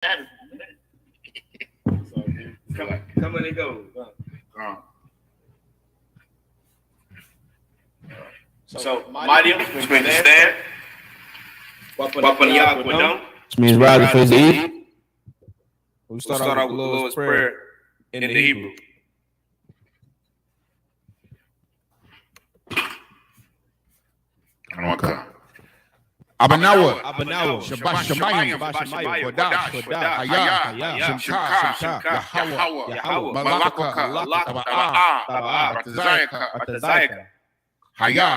Come and go. So, mighty, which means to stand. Wapaniyakwadam, Which means rise for his Eid. we start out with the Lord's Prayer in the Hebrew. Okay. N.W.O. Shabbat Shemayim, Kodash, Haya, Shimka, Yahweh, Malaka, Batazayaka, Haya,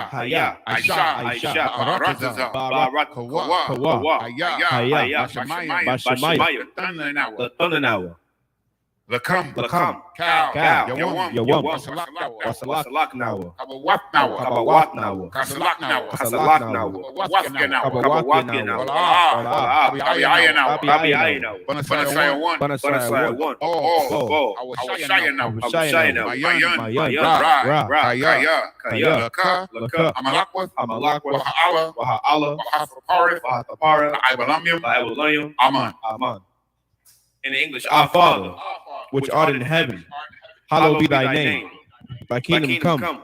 Aisha, Arataza, Kawa, Haya, Bashamayim, The Thundernower, Lakam, Cow, Yawam, Wasalaknawa, Kabawatnawa, Kabawatnawa, Kasalaknawa, Kasalaknawa, Waskanawa, Abiyayanawa, Banasaya 1, Banasaya 1, Awashayanawa, Mayan, Kaya, Laka, Amalakwa, Amalakwa, Waha'ala, Waha'ala, Wahapara, Ibalamyam, Aman. Aman. In English, Our Father, which art in heaven, hallowed be thy name. Thy kingdom come,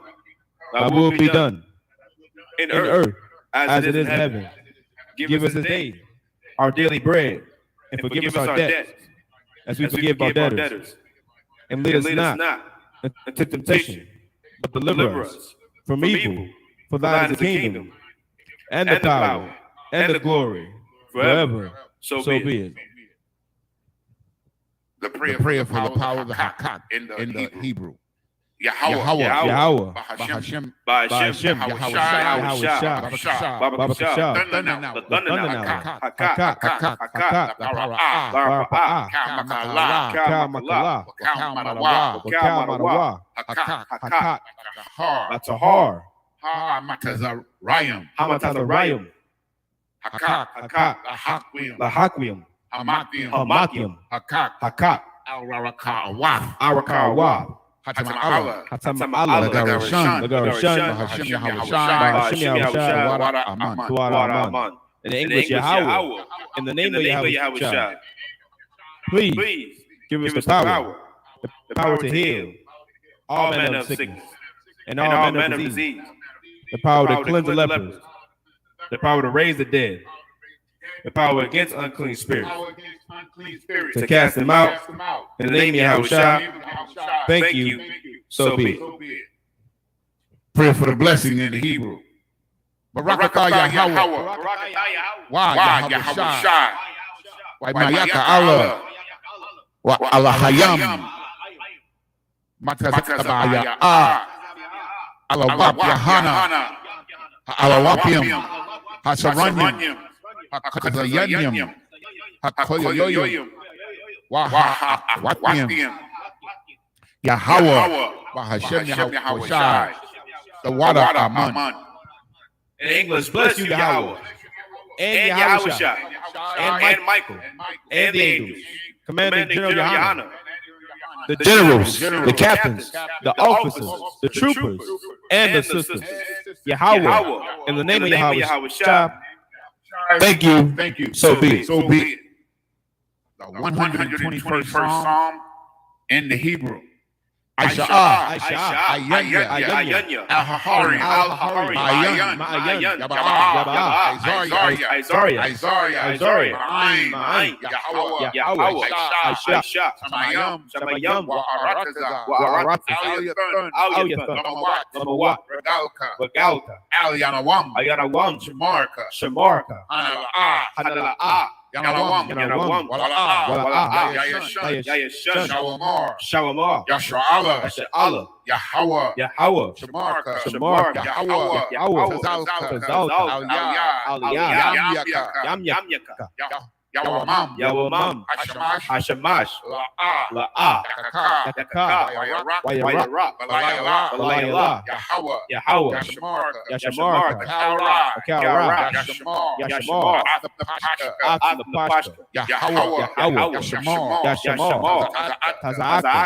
Thy will be done in earth as it is in heaven. Give us this day our daily bread, and forgive us our debts, as we forgive our debtors. And lead us not into temptation, but deliver us from evil. For thine is the kingdom, and the power, and the glory, forever. So be it. The prayer for the power of the Hakat in the Hebrew. Yahweh, Bahashem, Hashem, Hamakim, Hakat, Arakawah, Hatam Allah, Lagarashan, Aman. In English, Yahweh. In the name of Yahweh, please give us the power to heal all manner of sickness and all manner of disease, the power to cleanse the lepers, the power to raise the dead, the power against unclean spirits, to cast them out. In the name of Yahweh, thank you. So be it. Prayer for the blessing in the Hebrew. Barakatah Yahweh. Why Yahweh Shai. Why Mayaka Allah. Wa Allah Hayam. Matazakabaya Alawap Yahana. Alawapiam. Hasaranyam. Hakazayanyam. Hakoyoyoyam. Wahawapiam. Yahweh. Wahashem Yahweh Shai. The water Aman. In English, bless you, Yahweh, and Yahweh, and Michael, and the angels, Commanding General Yohana, the generals, the captains, the officers, the troopers, and the sisters. Yahweh, in the name of Yahweh, thank you. So be it. The 121st Psalm in the Hebrew. Aisha, Ayanya, Al-Hahari, Ma'ayan, Isaiah, Yahweh, Aisha, Shamayam, Wa'arataza, Aliyathan, Regalka, Aliyanawam, Shamarka, Hanala'ah, Yanawam, Wala'ah, Yayashan, Shawamar, Yasha'Allah, Yahweh, Shamarka, Yahweh, Yamyaka, Yawamam, Hashamash, La'ah, Yakaka, Wayara, Balayala, Yahweh, Yashamarka, Kara, Yashamar, Atapashka, Yahweh, Yashamar, Tazaka,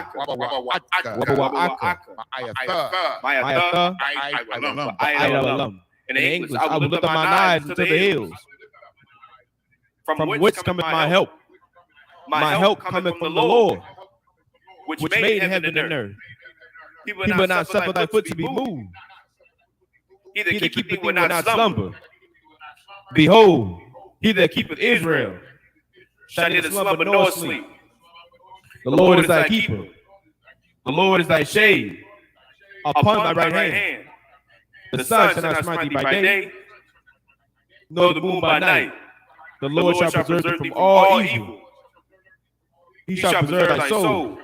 Wabawa'aka, Mayatha, Ayalam. In English, I will lift up my eyes into the hills. From which cometh my help? My help cometh from the Lord, which made heaven and earth. He will not suffer thy foot to be moved. He that keepeth thee will not slumber. Behold, he that keepeth Israel shall neither slumber nor sleep. The Lord is thy keeper. The Lord is thy shade upon thy right hand. The sun shall not smite thee by day, nor the moon by night. The Lord shall preserve thee from all evil. He shall preserve thy soul.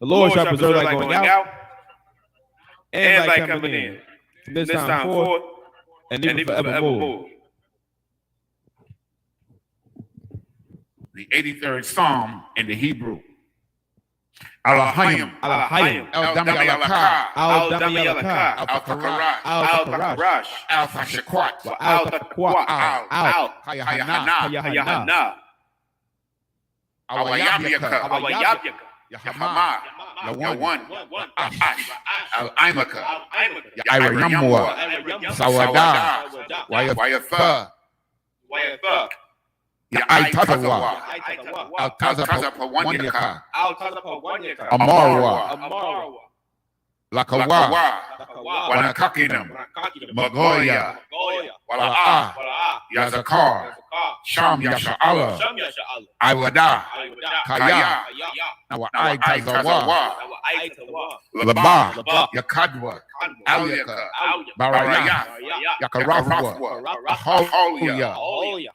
The Lord shall preserve thy going out and thy coming in, from this time forth and even forevermore. The 83rd Psalm in the Hebrew. Alahayim, Alahayim, El-Dami Alakah, Al-Dami Alakah, Al-Fakarash, Al-Fakarash, Al-Fashakwat, Al-Taqwa, Al-Hayahana, Hayahana, Al-Wayabyaka, Al-Wayabyaka, Yahama, Yawan, Ash, Al-Imaka, Yairayamwa, Sawada, Wayatha, Yaitatawa, Al-Tazapawanyaka, Amarwa, Lakawa, Wanakakinam, Magoya, Wala'ah, Yazakar, Sham Yasha'ala, Iwada, Kaya, Nawaitazawa, Laba, Yakadwa, Alyaka, Baraya, Yakarafwa, Aholia,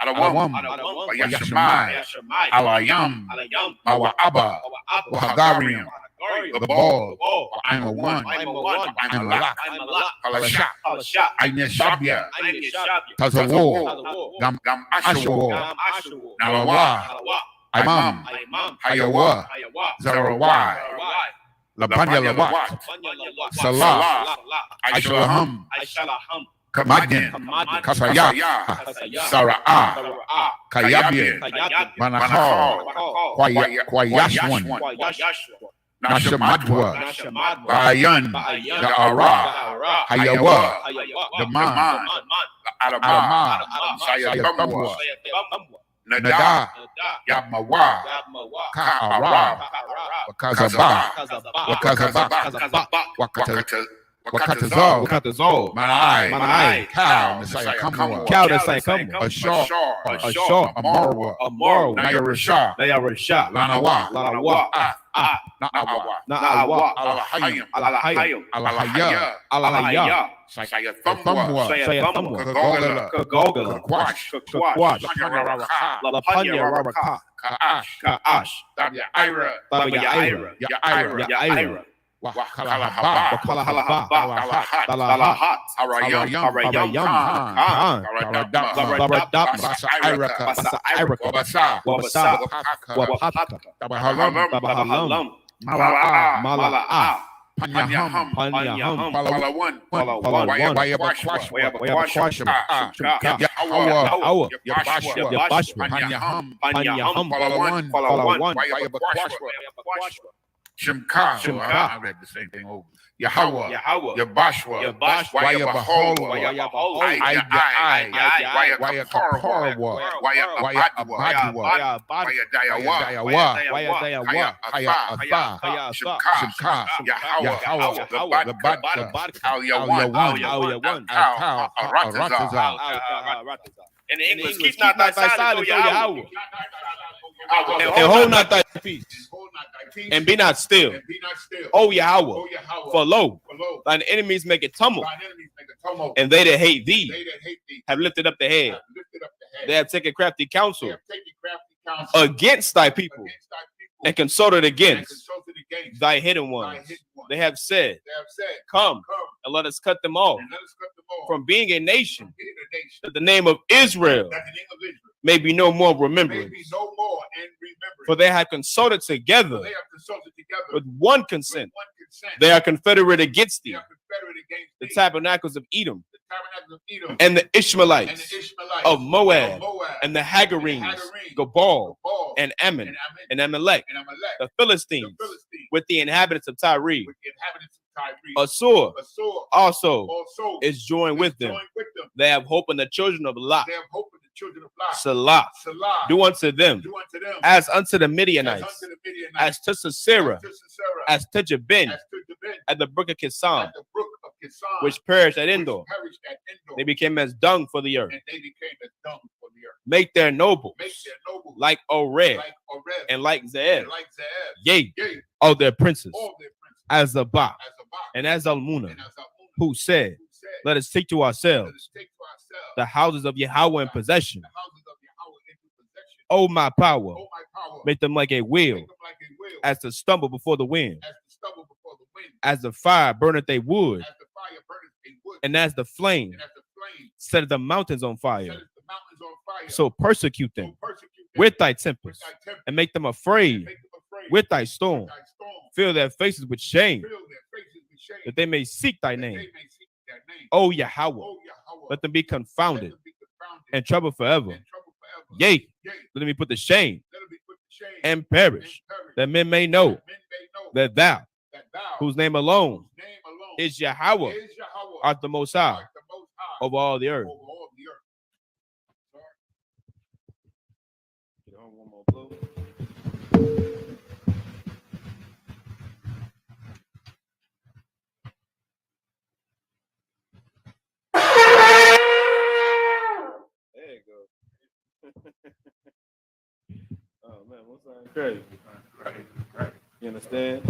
Alawam, Yashamai, Alayam, Awa'aba, Wahagarium, the ball, I'm a one, I'm a lock, Palasha, Aineshabia, Tazawo, Gam Ashawo, Nalawa, Imam, Hayawa, Zarawai, Labanya Lawat, Salah, Aishalaham, Kamadin, Kasaya, Sara'ah, Kayabian, Manahar, Kwayashwan, Nashamadwa, Bayan, Da'ara, Hayawa, Daman, Adama, Sayabamwa, Nada, Yamawa, Ka'ara, Wakazaba, Wakatazal, Manai, Cow, Messiah Kamwa, Cow that say come, Ashar, Amarwa, Nayarasha, Lanawa, Na'awa, Alahayim, Alahaya, Alahaya, Sayathamwa, Kagogala, Kakwash, Lapanya Rabaka, Ka'ash, Ira, Yaira, Wakalahaba, Talahat, Arayam, Wabasa, Tabahalam, Mala'ah, Panyaham, Palawan, Shimka, I read the same thing over. Yahweh, Yabashwa, Wayabaholwa, Wayakaparwa, Wayabadwa, Wayadayawa, Shimka, Yahweh, the Badka, Al-Yawan, Al-Ratazal. In the English, keep not thy silence, O Yahweh. And hold not thy peace, and be not still, O Yahweh. For lo, thine enemies make it tumult, and they that hate thee have lifted up the head. They have taken crafty counsel against thy people, and consulted against thy hidden ones. They have said, come and let us cut them off from being a nation, that the name of Israel may be no more remembered. For they have consulted together with one consent. They are confederate against thee, the tabernacles of Edom, and the Ishmaelites of Moab, and the Hagarenes, Gabal, and Ammon, and Amalek, the Philistines, with the inhabitants of Tyre. Assur also is joined with them. They have hope in the children of Lot, Salah. Do unto them as unto the Midianites, as to Sisera, as to Jabin, at the brook of Kissam, which perished at Endor. They became as dung for the earth. Make their nobles like Oreb and like Zeeb, yea, all their princes, as Zabah and as Almunah, who said, let us take to ourselves the houses of Yahweh in possession. Oh, my power, make them like a wheel, as to stumble before the wind, as the fire burneth a wood, and as the flame set the mountains on fire. So persecute them with thy tempest, and make them afraid with thy storm. Fill their faces with shame, that they may seek thy name. O Yahweh, let them be confounded and troubled forever. Yea, let me put to shame and perish, that men may know that thou, whose name alone is Yahweh, art the Most High over all the earth. One more blow. There you go. Oh man, what's that? Crazy. Right. You understand?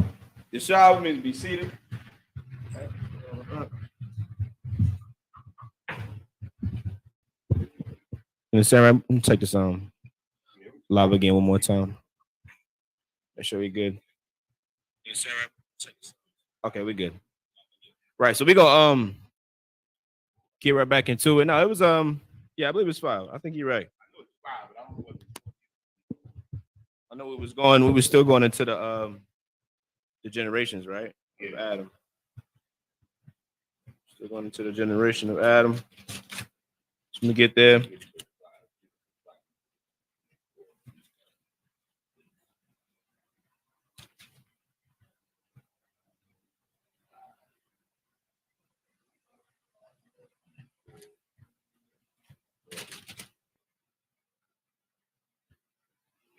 The shower means be seated. You understand? Right? Let me take this live again one more time. Make sure we're good. Okay, we're good. Right, so we go get right back into it. No, it was yeah, I believe it was 5. I think you're right. I know it was going. We were still going into the generations, right? Of Adam. Still going into the generation of Adam. So let me get there.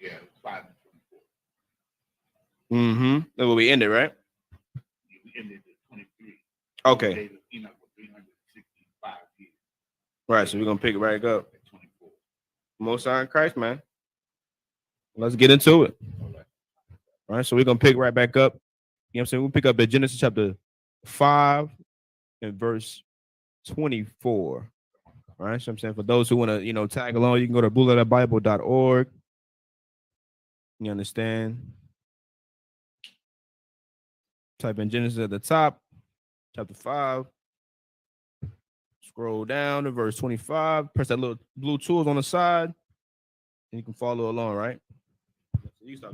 Yeah, 5 and 24. Mm-hmm. That's where we ended, right? We ended at 23. Okay. Right, so we're gonna pick it right up. Most High in Christ, man. Let's get into it. All right, so we're gonna pick right back up. You know what I'm saying? We'll pick up at Genesis chapter 5 and verse 24. All right, so I'm saying for those who want to, tag along, you can go to bulletbible.org. You understand? Type in Genesis at the top, chapter 5. Scroll down to verse 25. Press that little blue tools on the side, and you can follow along, right? You stop,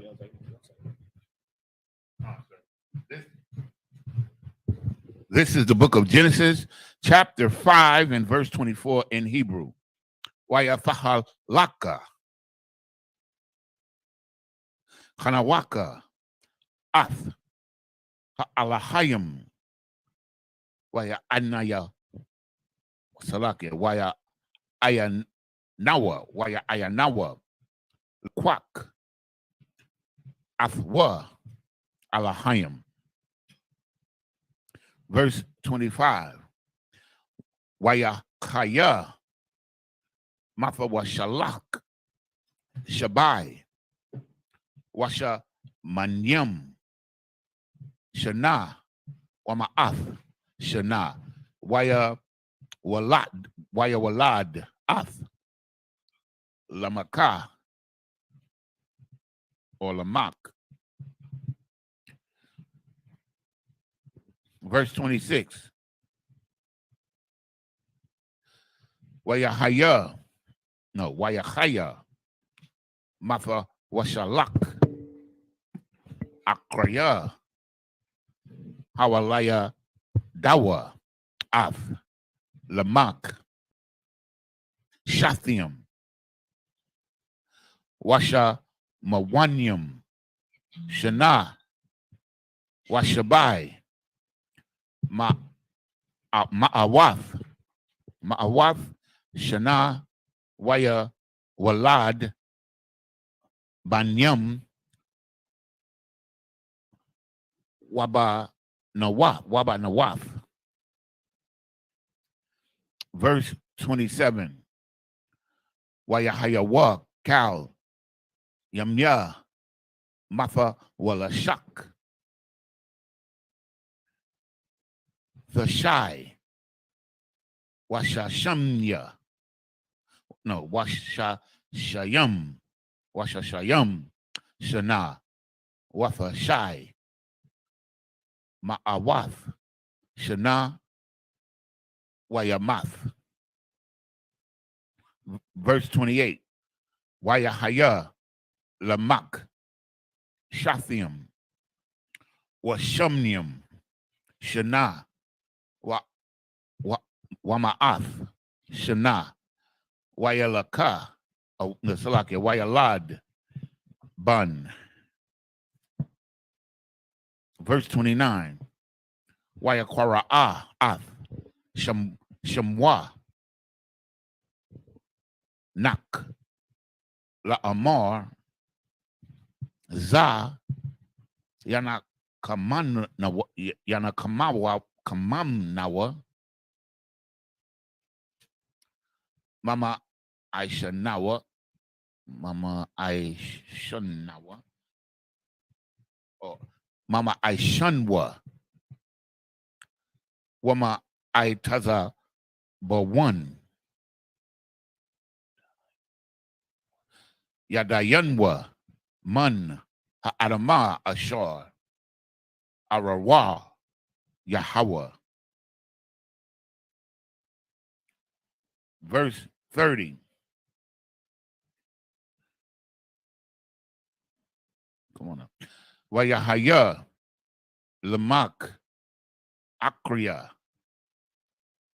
This is the book of Genesis, chapter 5 and verse 24 in Hebrew. Wayafahalaka, Hanawaka, Ath, Ha'alahayim, Waya Anaya, Salaki, Waya Ayanawa, Quack, Athwa, Alahayim. Verse 25. Waya Kaya, Matha Washalak, Shabai, Washa Manyam, Shana, Wama'ath, Shana, Waya Walad, Ath, Lamaka, or Lamak. Verse 26. Wayahaya, Matha Washalak, Akraya, Hawalaya Dawa, Ath, Lamak, Shathium, Washa Mawanyam, Shana, Washabai, Ma'awath, Shana, Waya Walad Banyam Waba Nawaf. Verse 27. Wayahayawa Kal Yamya Matha Walashak. The Shai Washashamya. No, Washashayam. Washashayam Shana Watha Shai Ma'awath Shana Wayamath. Verse 28. Wayahaya Lamak Shathium Washamnium Shana Wama'ath Shana Wayalaka Wayalad Bun. Verse 29. Wayakwara Ath Shamwa Nak La Amar Za Yana Kamawa Kamamnawa Mama Aishanawa or Mama Aishanwa Wama Aitaza Bawan Yadayanwa Man Ha'adama Ashar Arawa Yahweh. Verse 30. Come on up. Wayahaya Lamak Akriya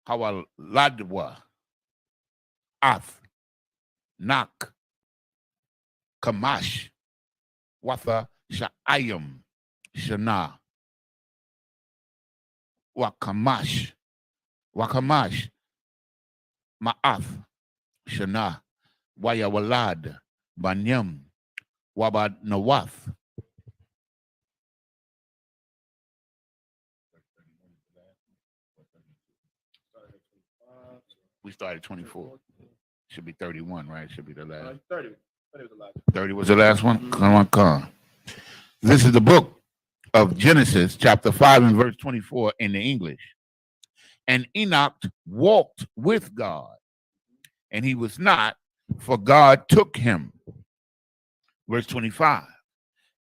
Hawaladwa Ath Nak Kamash Watha Sha'ayim Shana Wakamash Ma'ath Shana Wayawalad Banyam Wabad Nawath. We started 24. Should be 31, right? Should be the last. 30. 30 was the last. 30 was the last one? Come on. This is the book of Genesis, chapter 5 and verse 24 in the English. And Enoch walked with God, and he was not, for God took him. Verse 25.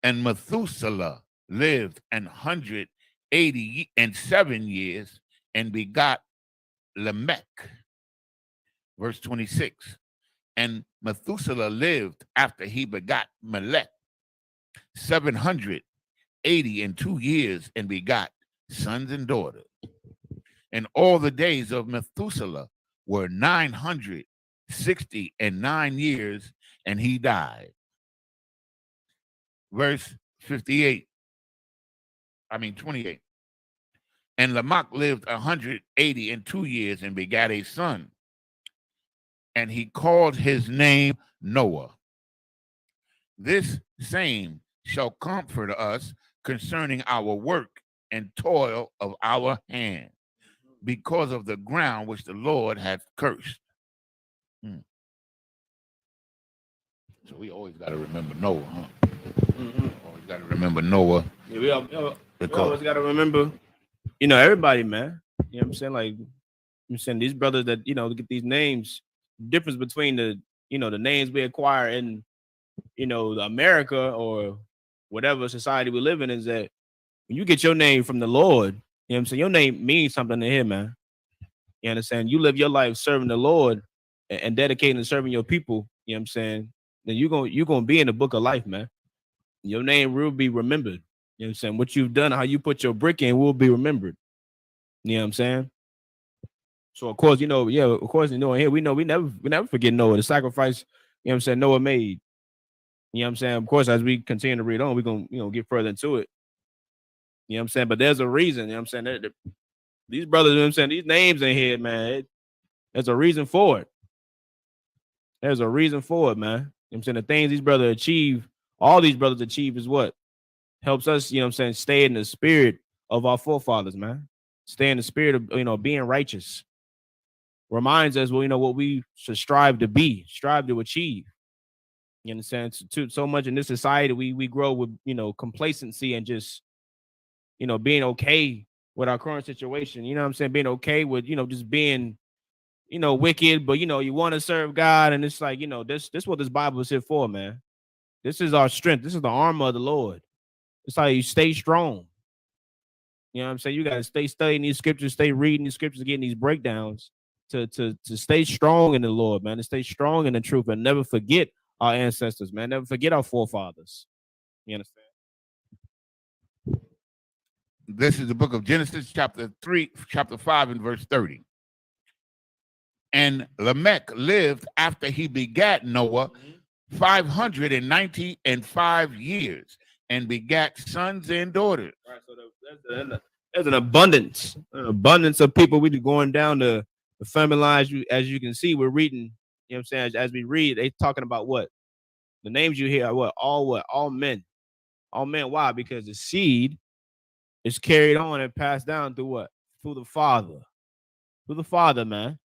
And Methuselah lived 187 years and begot Lamech. Verse 26. And Methuselah lived after he begot Melech 782 years and begot sons and daughters. And all the days of Methuselah were 969 years, and he died. Verse 28. And Lamech lived 182 years and begat a son, and he called his name Noah. This same shall comfort us concerning our work and toil of our hand, because of the ground which the Lord hath cursed. So we always got to remember Noah, huh? Always got to remember Noah. Yeah, we always got to remember, everybody, man. You know what I'm saying? Like, I'm saying these brothers that, get these names, difference between the names we acquire in, America or whatever society we live in is that when you get your name from the Lord, you know what I'm saying? Your name means something to him, man. You understand? You live your life serving the Lord and dedicating and serving your people, you know what I'm saying? Then you're gonna be in the book of life, man. Your name will be remembered. You know what I'm saying? What you've done, how you put your brick in will be remembered. You know what I'm saying? So of course, here we never forget Noah, the sacrifice, you know what I'm saying, Noah made. You know what I'm saying? Of course, as we continue to read on, we're gonna get further into it. You know what I'm saying? But there's a reason, you know what I'm saying? These brothers, you know what I'm saying, these names in here, man, there's a reason for it. There's a reason for it, man. You know what I'm saying? The things these brothers achieve, all these brothers achieve is what? Helps us, you know what I'm saying, stay in the spirit of our forefathers, man. Stay in the spirit of, being righteous. Reminds us, well, what we should strive to be, strive to achieve. You understand? So much in this society, we grow with, complacency and just, being okay with our current situation. You know what I'm saying? Being okay with, just being, wicked, but, you want to serve God. And it's like, this what this Bible is here for, man. This is our strength. This is the armor of the Lord. It's how you stay strong. You know what I'm saying? You got to stay studying these scriptures, stay reading these scriptures, getting these breakdowns to stay strong in the Lord, man, to stay strong in the truth and never forget our ancestors, man. Never forget our forefathers. You understand? This is the book of Genesis, chapter 5, and verse 30. And Lamech lived after he begat Noah 595 years and begat sons and daughters. Right, so there's an abundance of people. We're going down the family lines. As you can see, we're reading, you know what I'm saying? As we read, they talking about what? The names you hear are what? All men. All men. Why? Because the seed is carried on and passed down through what? Through the father. Through the father, man.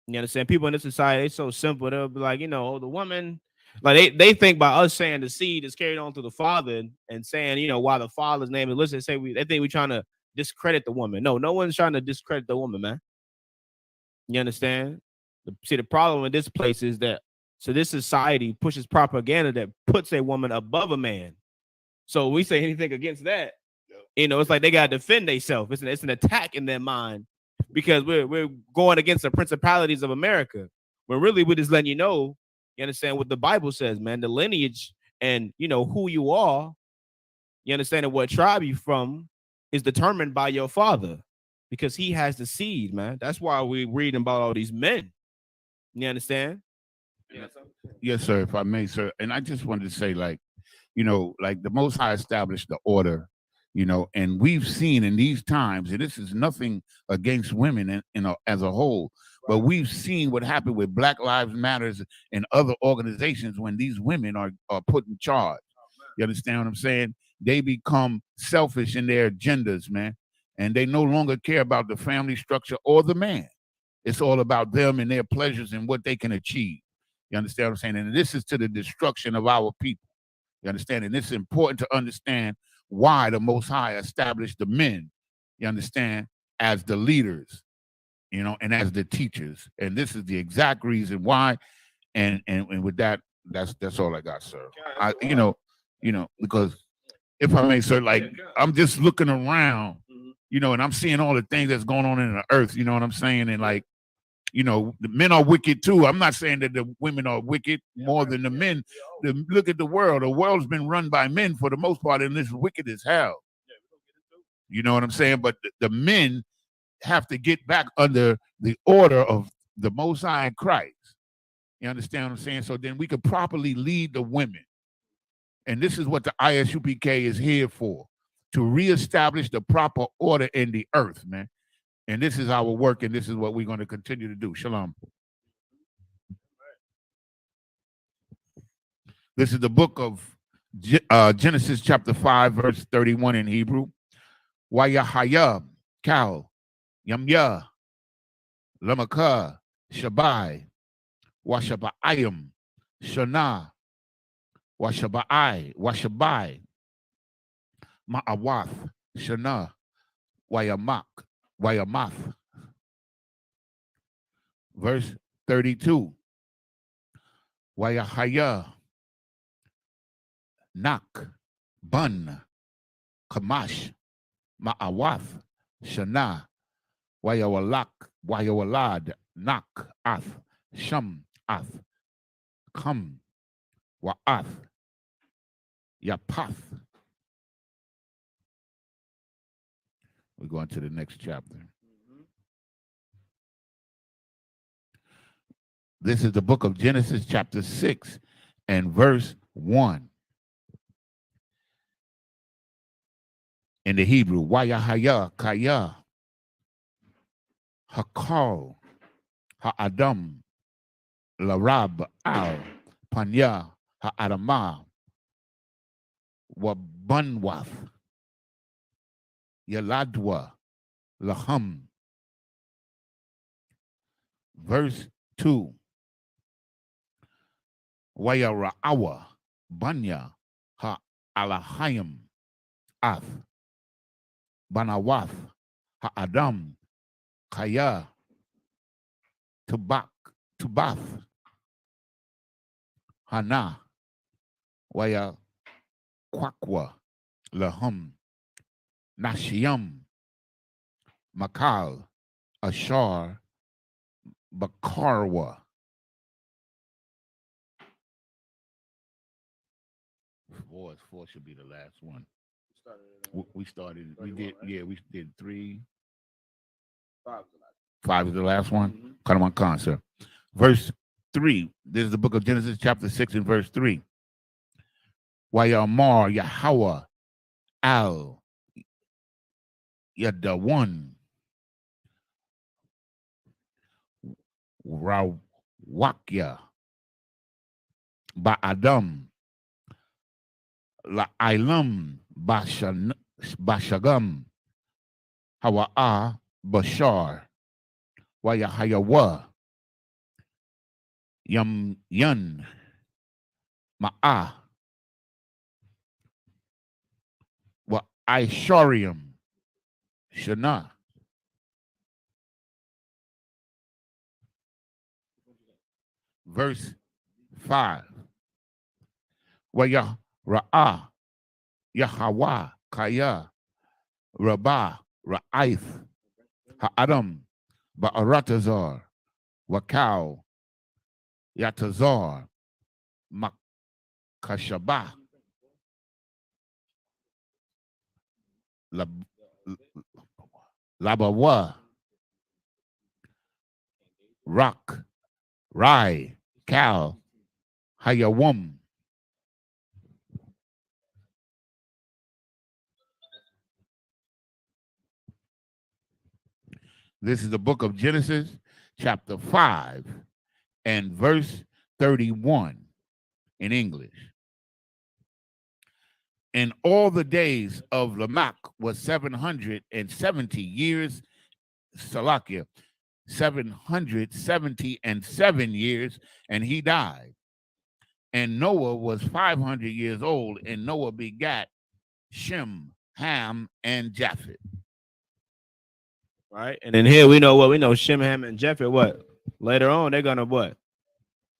You understand? People in this society, they're so simple. They'll be like, the woman, like they think by us saying the seed is carried on to the father and saying, why the father's name is listed, they think we're trying to discredit the woman. No one's trying to discredit the woman, man. You understand? See, the problem with this place is that, so this society pushes propaganda that puts a woman above a man. So we say anything against that, it's like they got to defend themselves. It's an attack in their mind because we're going against the principalities of America. When really we're just letting you understand what the Bible says, man. The lineage and, who you are, you understand, and what tribe you from is determined by your father because he has the seed, man. That's why we're reading about all these men. You understand? Yes, sir, if I may, sir. And I just wanted to say, like the Most High established the order, and we've seen in these times, and this is nothing against women as a whole, but we've seen what happened with Black Lives Matters and other organizations when these women are put in charge. You understand what I'm saying? They become selfish in their agendas, man, and they no longer care about the family structure or the man. It's all about them and their pleasures and what they can achieve. You understand what I'm saying? And this is to the destruction of our people. You understand? And it's important to understand why the Most High established the men, you understand, as the leaders, and as the teachers. And this is the exact reason why. And with that, that's all I got, sir. Because if I may, sir, like I'm just looking around, and I'm seeing all the things that's going on in the earth, you know what I'm saying? And like, the men are wicked too. I'm not saying that the women are wicked more than the men. Look at the world. The world's been run by men for the most part, and it's wicked as hell. You know what I'm saying? But the men have to get back under the order of the Most High in Christ. You understand what I'm saying? So then we could properly lead the women. And this is what the ISUPK is here for, to reestablish the proper order in the earth, man. And this is our work, and this is what we're going to continue to do. Shalom. This is the book of Genesis chapter 5, verse 31 in Hebrew. Wayahaya, Kal, Yamya, Lamaka, Shabai, Washabayim, Shana, Washabai, Ma'awath, Shana, Wayamath. Verse 32. Wayahaya, Nak, Bun, Kamash, Ma'awath, Shana, Wayawalad, Nak, Ath, Sham, Ath, Kam, Wa'ath, Yapath. We're going to the next chapter. This is the book of Genesis, chapter 6, and verse 1. In the Hebrew, Wayahaya, Kaya, Hakal, Ha'adam, Larab al Panya Ha'adama wa Bunwath Yaladwa Laham. Verse 2. Waya Ra'awa Banya Ha'alahayim Ath Banawath Ha'adam Kaya Tubath Hana Waya Kwakwa Lahum Nashiam Makal Ashar Bakarwa. Four should be the last one. We started. We did. Yeah, we did 3. 5 is the last one. Come on, concert. Verse 3. This is the book of Genesis, chapter 6, and verse 3. Wayamar Yahweh al Yadawan Rawakya Ba'adam La Ilam Bashagam Hawa'a Bashar Wayahayawa Yam Yan Ma'a Wa Aisharium Shana. Verse 5. Waya Ra'ah Yahawa Kaya Rabah Ra'aith Ha'adam Ba'aratazar Wakau Yatazar Makashabah Labawa Rak Rai Kal Hayawum. This is the book of Genesis, chapter 5, and verse 31 in English. And all the days of Lamech was 770 years, Salakia, 777 years, and he died. And Noah was 500 years old, and Noah begat Shem, Ham, and Japheth. Right, and then here we know what we know. Shem, Ham, and Japheth. What later on they're gonna what?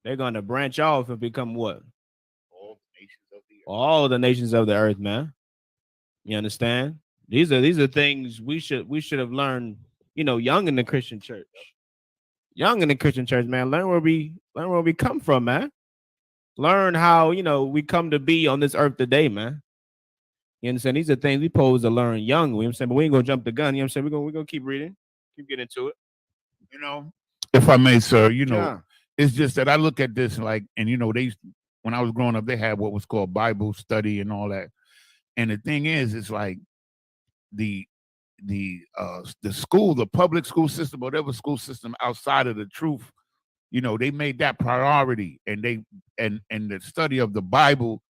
They're gonna branch off and become what? All the nations of the earth, man. You understand? These are things we should have learned. You know, young in the Christian church. Young in the Christian church, man. Learn where we come from, man. Learn how we come to be on this earth today, man. You understand? These are things we supposed to learn young. You know what I'm saying? But we ain't gonna jump the gun. You know what I'm saying? We're gonna keep reading, keep getting into it. If I may, sir, it's just that I look at this like, and they when I was growing up, they had what was called Bible study and all that. And the thing is, it's like the school, the public school system, whatever school system outside of the truth, they made that priority, and the study of the Bible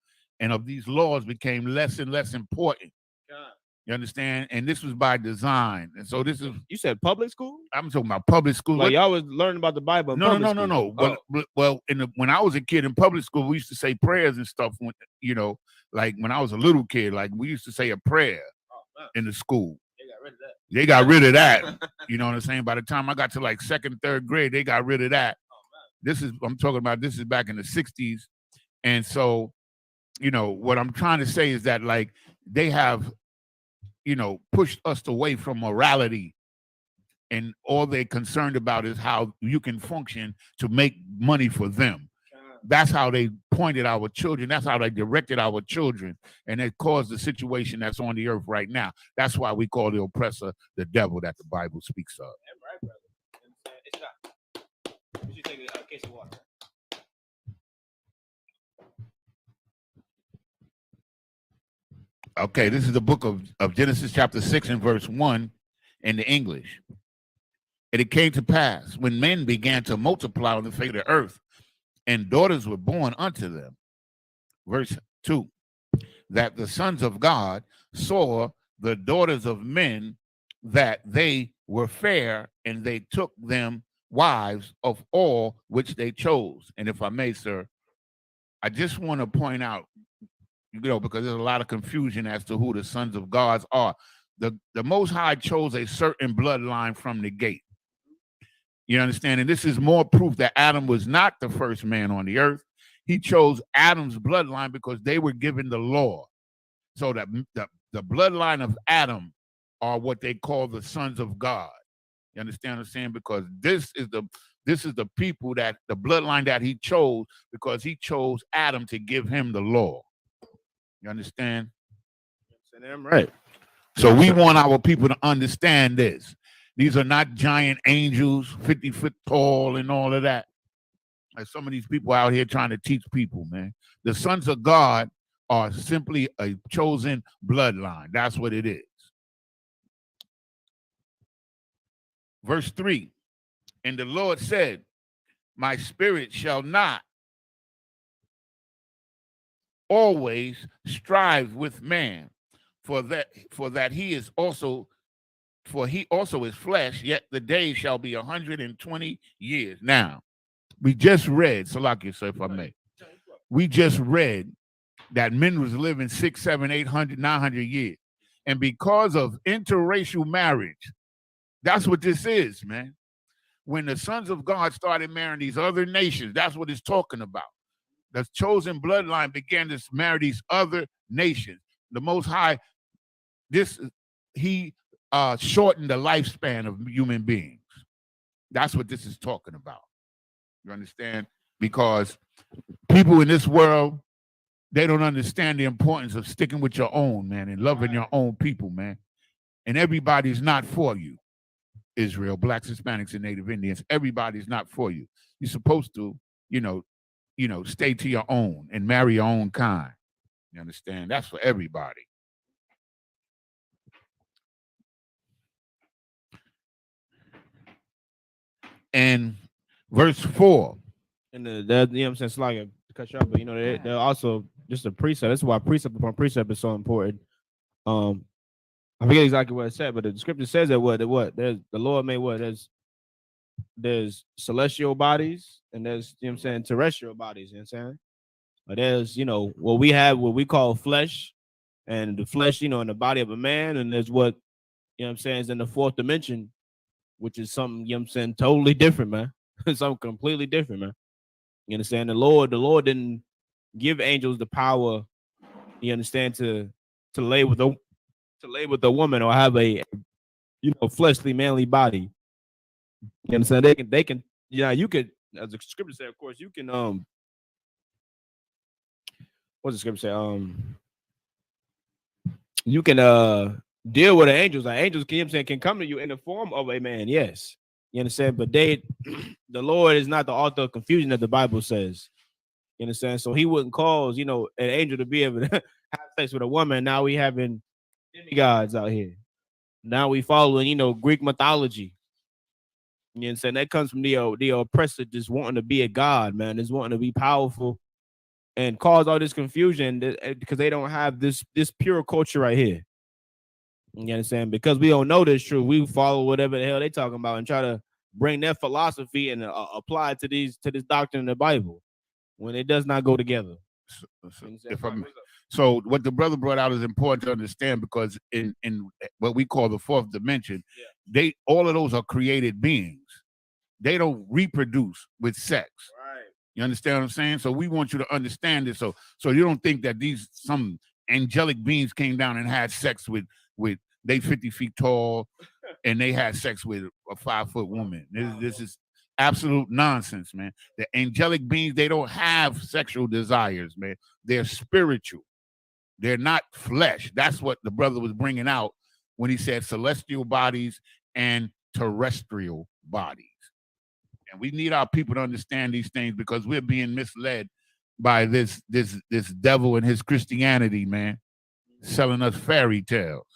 and of these laws became less and less important. You understand? And this was by design. And so this is. You said public school? I'm talking about public school. Like y'all was learning about the Bible. No. Oh. Well, when I was a kid in public school, we used to say prayers and stuff. When, like when I was a little kid, like we used to say a prayer in the school. They got rid of that. You know what I'm saying? By the time I got to like 2nd, 3rd grade, they got rid of that. I'm talking about this is back in the 60s. And so, what I'm trying to say is that like they have, pushed us away from morality, and all they're concerned about is how you can function to make money for them. That's how they pointed our children. That's how they directed our children. And it caused the situation that's on the earth right now. That's why we call the oppressor the devil that the Bible speaks of. Right, brother. It's not. You should take a case of water. Okay, this is the book of Genesis chapter 6 and verse 1 in the English. And it came to pass when men began to multiply on the face of the earth, and daughters were born unto them. Verse 2, that the sons of God saw the daughters of men, that they were fair, and they took them wives of all which they chose. And if I may, sir, I just want to point out, because there's a lot of confusion as to who the sons of God are. The Most High chose a certain bloodline from the gate. You understand? And this is more proof that Adam was not the first man on the earth. He chose Adam's bloodline because they were given the law. So that the bloodline of Adam are what they call the sons of God. You understand what I'm saying? Because this is the people, that the bloodline that he chose, because he chose Adam to give him the law. You understand? I'm right. So we want our people to understand this. These are not giant angels, 50 foot tall and all of that. Like some of these people out here trying to teach people, man. The sons of God are simply a chosen bloodline. That's what it is. Verse 3, and the Lord said, my spirit shall not always strive with man, for he also is flesh, yet the days shall be 120 years. Now, we just read, Salakia, sir, if I may, we just read that men was living 600, 700, 800, 900 years. And because of interracial marriage, that's what this is, man. When the sons of God started marrying these other nations, that's what it's talking about. The chosen bloodline began to marry these other nations. The Most High, he shortened the lifespan of human beings. That's what this is talking about. You understand? Because people in this world, they don't understand the importance of sticking with your own, man, and loving your own people, man. And everybody's not for you. Israel, blacks, Hispanics, and Native Indians, everybody's not for you. You're supposed to, stay to your own and marry your own kind. You understand? That's for everybody. And verse 4. And you know what I'm saying? It's like to cut you off, but they're also just a precept. That's why precept upon precept is so important. I forget exactly what it said, but the scripture says that there's the Lord made what? There's celestial bodies and there's terrestrial bodies, you know what I'm saying? But there's what we have, what we call flesh, and the flesh, in the body of a man, and there's what is in the fourth dimension, which is something, totally different, man. Something completely different, man. You understand? The Lord didn't give angels the power, you understand, to lay with a woman or have a fleshly manly body. You understand? They can you could, as the scripture said, of course, you can what's the scripture say? You can deal with the angels. Like angels can come to you in the form of a man, yes. You understand? But the Lord is not the author of confusion that the Bible says. You understand? So he wouldn't cause, an angel to be able to have sex with a woman. Now we having demigods out here. Now we following, Greek mythology. You know what I'm saying? That comes from the oppressor just wanting to be a god, man. Just wanting to be powerful and cause all this confusion because they don't have this pure culture right here. You understand? Because we don't know this truth, we follow whatever the hell they talking about and try to bring their philosophy and apply it to this doctrine in the Bible when it does not go together. So what the brother brought out is important to understand, because in what we call the fourth dimension, all of those are created beings. They don't reproduce with sex. Right. You understand what I'm saying? So we want you to understand this. So you don't think that some angelic beings came down and had sex with they 50 feet tall and they had sex with a 5-foot woman. This is absolute nonsense, man. The angelic beings, they don't have sexual desires, man. They're spiritual. They're not flesh. That's what the brother was bringing out when he said celestial bodies and terrestrial bodies. And we need our people to understand these things, because we're being misled by this devil and his Christianity, man, selling us fairy tales.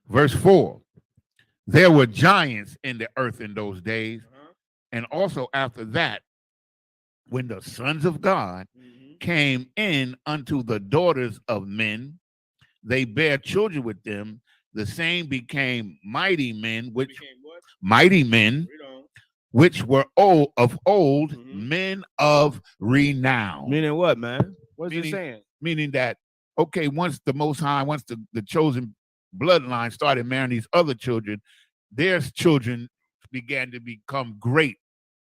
Verse 4, there were giants in the earth in those days. And also after that, when the sons of God came in unto the daughters of men, they bare children with them. The same became mighty men, which were of old, men of renown. Meaning what, man? What's it saying? Meaning that, okay, once the Most High, once the chosen bloodline started marrying these other children, their children began to become great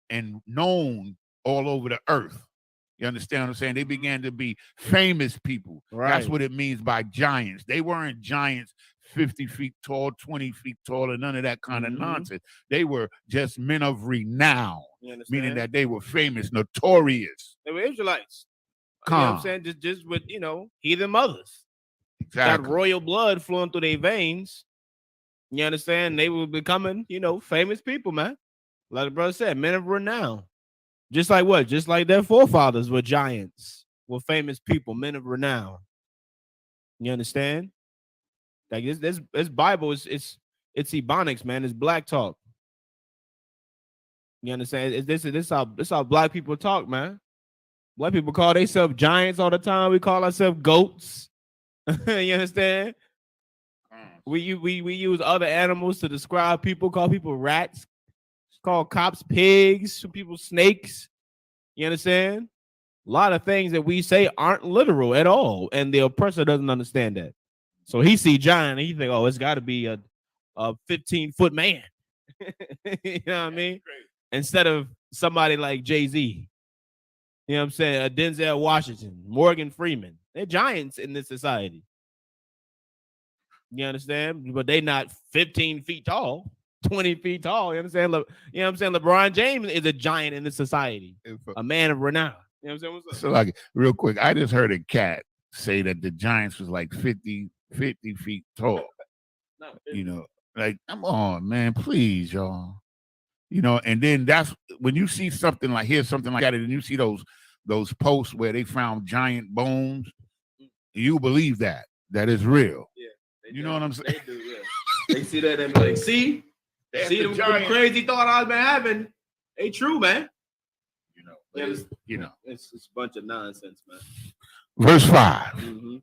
and known all over the earth. You understand what I'm saying? They began to be famous people. Right. That's what it means by giants. They weren't giants 50 feet tall, 20 feet tall, and none of that kind of nonsense. They were just men of renown, meaning that they were famous, notorious. They were Israelites. You know what I'm saying? Just with, heathen mothers. Exactly. That royal blood flowing through their veins. You understand? They were becoming, famous people, man. Like the brother said, men of renown. Just like what? Just like their forefathers were giants, were famous people, men of renown. You understand? Like this Bible it's Ebonics, man. It's black talk. You understand? This how black people talk, man. Black people call themselves giants all the time. We call ourselves goats. You understand? We use other animals to describe people. Call people rats. Call cops pigs. People snakes. You understand? A lot of things that we say aren't literal at all, and the oppressor doesn't understand that. So he see giant, and he think, oh, it's got to be a 15-foot man. You know what I mean? Instead of somebody like Jay-Z. You know what I'm saying? A Denzel Washington, Morgan Freeman. They're giants in this society. You understand? But they not 15 feet tall, 20 feet tall. You understand? You know what I'm saying? LeBron James is a giant in this society. A man of renown. You know what I'm saying? What's up? So, like, real quick, I just heard a cat say that the Giants was like 50 feet tall. No, like, come on, man, please, y'all. And then that's when you see something like that, and you see those posts where they found giant bones, you believe that is real. Yeah, you know what I'm saying? They do, yeah. They see that and be like, see them crazy thought I've been having. They true, man. It's a bunch of nonsense, man. Verse 5.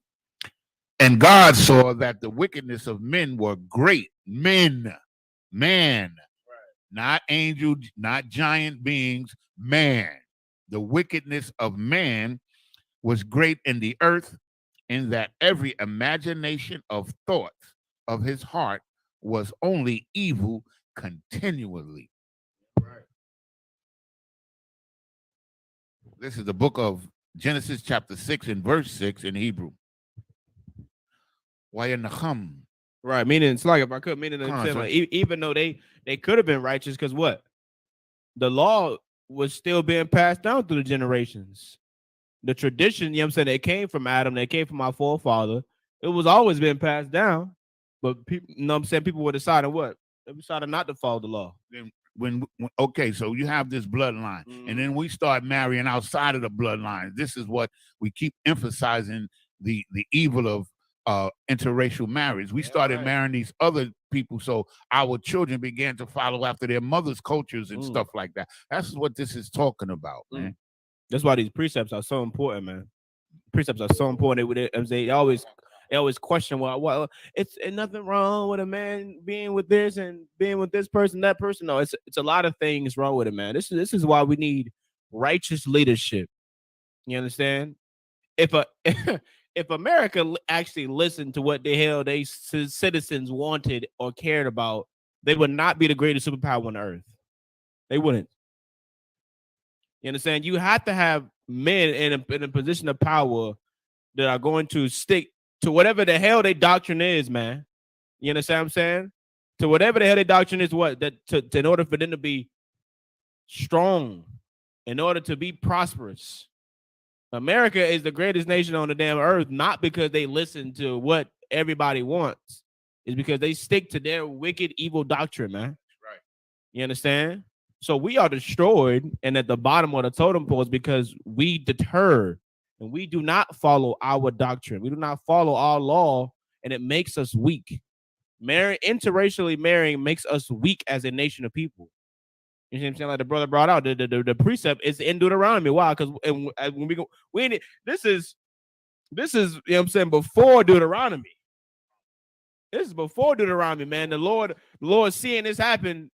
And God saw that the wickedness of men were great. Man. Right. Not angel, not giant beings, man. The wickedness of man was great in the earth, in that every imagination of thoughts of his heart was only evil continually. Right. This is the book of Genesis chapter 6 and verse 6 in Hebrew. Right, meaning it's like if I could even though they could have been righteous, because what? The law was still being passed down through the generations. The tradition, you know what I'm saying, that came from Adam, that came from our forefather, it was always been passed down. But people, you know what I'm saying, people were deciding what? They decided not to follow the law. Okay, so you have this bloodline, and then we start marrying outside of the bloodline. This is what we keep emphasizing, the evil of interracial marriage. We started marrying these other people, so our children began to follow after their mother's cultures and stuff like that. That's what this is talking about, man. That's why these precepts are so important, man. Precepts are so important. They always question, well, it's nothing wrong with a man being with this and being with this person, that person. No, it's a lot of things wrong with it, man. This is why we need righteous leadership. You understand? If America actually listened to what the hell they citizens wanted or cared about, they would not be the greatest superpower on earth. They wouldn't. You understand? You have to have men in a position of power that are going to stick to whatever the hell their doctrine is, man. You understand what I'm saying? To whatever the hell their doctrine is, in order for them to be strong, in order to be prosperous. America is the greatest nation on the damn earth, not because they listen to what everybody wants. It's because they stick to their wicked, evil doctrine, man. Right. You understand? So we are destroyed and at the bottom of the totem pole because we deter and we do not follow our doctrine. We do not follow our law, and it makes us weak. interracially marrying makes us weak as a nation of people. You know what I'm saying? Like the brother brought out, the precept is in Deuteronomy. Why? Because when we go, this is you know what I'm saying, before Deuteronomy. This is before Deuteronomy, man. The Lord seeing this happen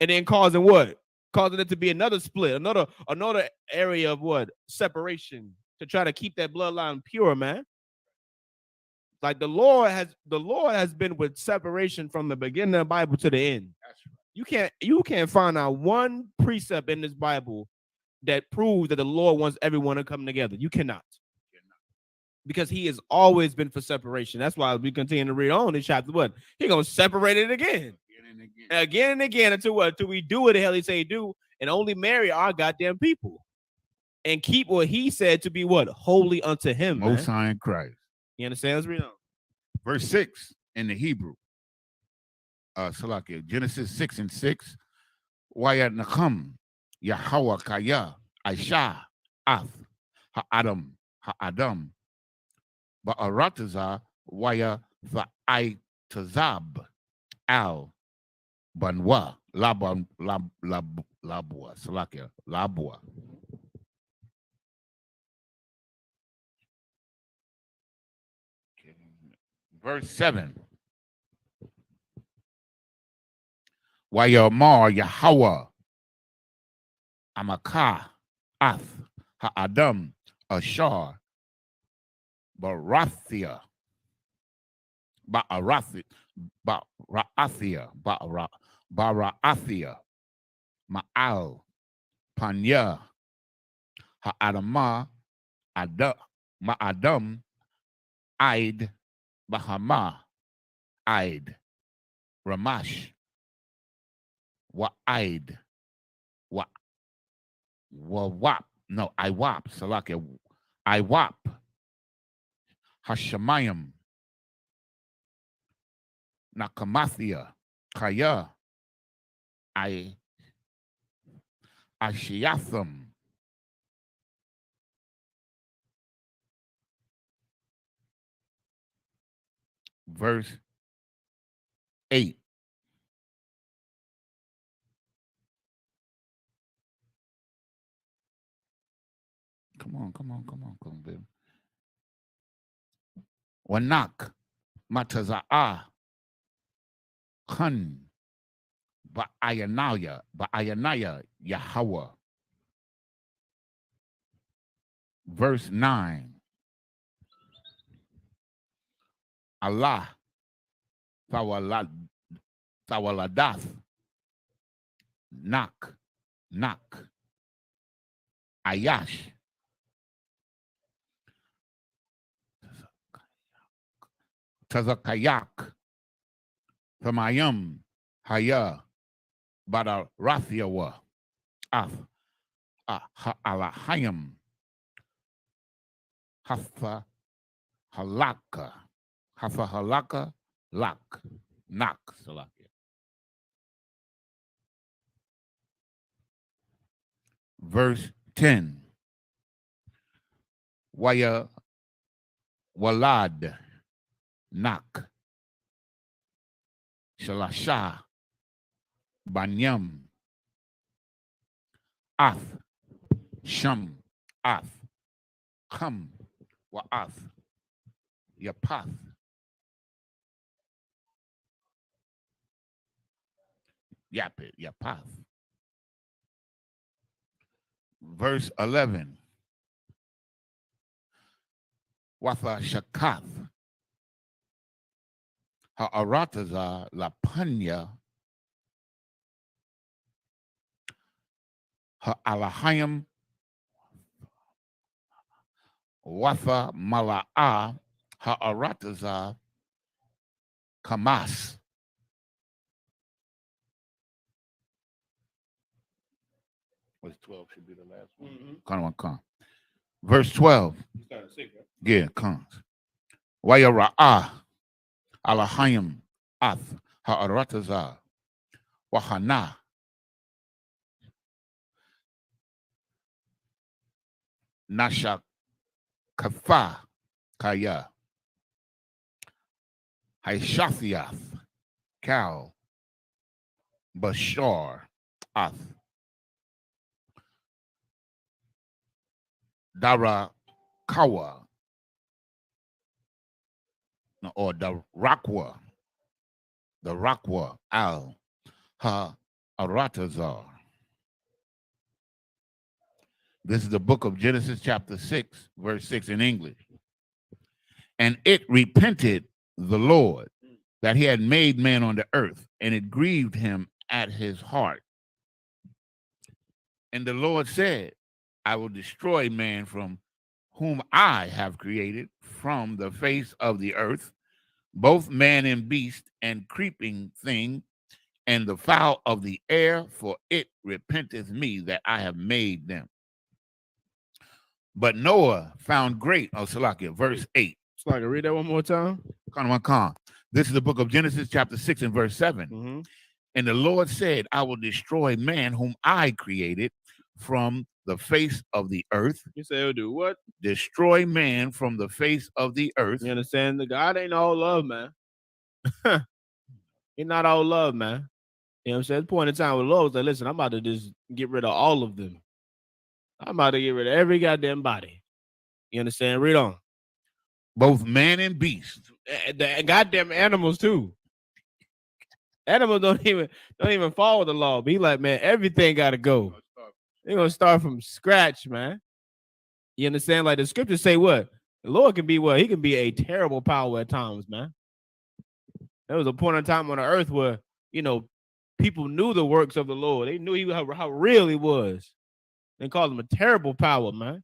and then causing what? Causing it to be another split, another area of what? Separation to try to keep that bloodline pure, man. Like the Lord has been with separation from the beginning of the Bible to the end. You can't find out one precept in this Bible that proves that the Lord wants everyone to come together. You cannot. Because he has always been for separation. That's why we continue to read on in chapter 1. He's going to separate it again and again until what? Until we do what the hell he say do and only marry our goddamn people and keep what he said to be what? Holy unto him, Most High in Christ. You understand? Let's read on. Verse 6 in the Hebrew. Salakia, Genesis 6:6. Waya Nakam, Yahweh Kaya, Aisha, Ath, Ha'adam, Ba'arataza, Waya Va'aitazab, Al, Banwa, Labua, Salakia, Labua. Verse 7. Wayamar Yahweh Amakah Ath Ha'adam Ashar Barathia Baraathia Ma'al Panya Ha'adama Ma'adam Aid Bahama Aid Ramash Wa'aid Wa'wap. No, Iwap. Salakia. Iwap. Hashemayim. Nakamathia. Kaya. Ashiatham. Verse 8. Come on, baby. Wanak Mataza'ah Hun Ba'ayanaya Yahweh. Verse 9. Allah Thawaladath Nak Ayash Tazakayak Thamayam Haya Badarathiawa Af Alahayam Hafa Halaka Lak Nak Salakia. Verse 10. Waya Walad Nak Shalasha Banyam Ath Sham Ath Kam Wa'ath Yapath Yapit Yapath. Verse 11. Watha Shakath Ha'arataza Lapanya Ha'alahayim Watha Mala'a Ha'arataza Kamas. What's 12 should be the last one. Come. Verse 12. Yeah, comes. Wayara'ah Alahayim Ath Ha'arataza Wahana Nasha Kafa Kaya Haishathiath Cal, Bashar, Ath, Darakawa, or the Rakwa, Al Ha Aratazar. This is the book of Genesis, chapter 6, verse 6 in English. And it repented the Lord that he had made man on the earth, and it grieved him at his heart. And the Lord said, I will destroy man from whom I have created from the face of the earth, both man and beast and creeping thing, and the fowl of the air, for it repenteth me that I have made them. But Noah found great, Salakia, verse 8. Salakia, read that one more time. This is the book of Genesis, chapter 6 and verse 7. Mm-hmm. And the Lord said, I will destroy man whom I created from the face of the earth. You say he'll do what? Destroy man from the face of the earth. You understand? The God ain't all love, man. He's not all love, man. You know what I'm saying? At the point in time with the Lord was like, listen, I'm about to just get rid of all of them. I'm about to get rid of every goddamn body. You understand? Read on. Both man and beast. The goddamn animals too. Animals don't even follow the law. Be like, man, everything gotta go. They're gonna start from scratch, man. You understand? Like the scriptures say what? The Lord can be what? He can be a terrible power at times, man. There was a point in time on the earth where, people knew the works of the Lord. They knew how real he was. They called him a terrible power, man.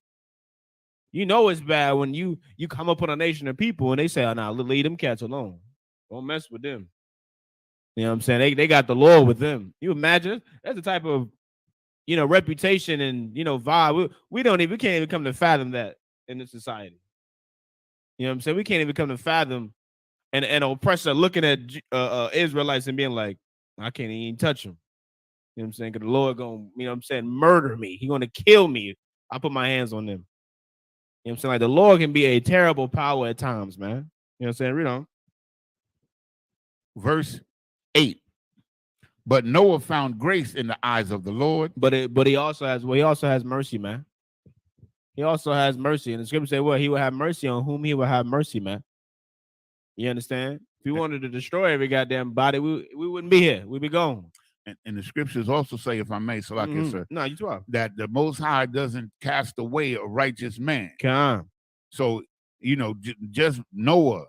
You know it's bad when you come up on a nation of people and they say, oh, nah, leave them cats alone. Don't mess with them. You know what I'm saying? They got the Lord with them. You imagine? That's the type of, reputation and, vibe. We can't even come to fathom that in this society. You know what I'm saying? We can't even come to fathom an oppressor looking at Israelites and being like, I can't even touch them. You know what I'm saying? Because the Lord going, murder me. He's going to kill me if I put my hands on them. You know what I'm saying? Like the Lord can be a terrible power at times, man. You know what I'm saying? Read on. Verse 8. But Noah found grace in the eyes of the Lord. But he also has mercy, man. He also has mercy. And the scripture say what? He will have mercy on whom he will have mercy, man. You understand? If we wanted to destroy every goddamn body, we wouldn't be here. We'd be gone. And the scriptures also say, if I may, Salakia, sir, no, you 12. That the Most High doesn't cast away a righteous man. Come. So, just Noah,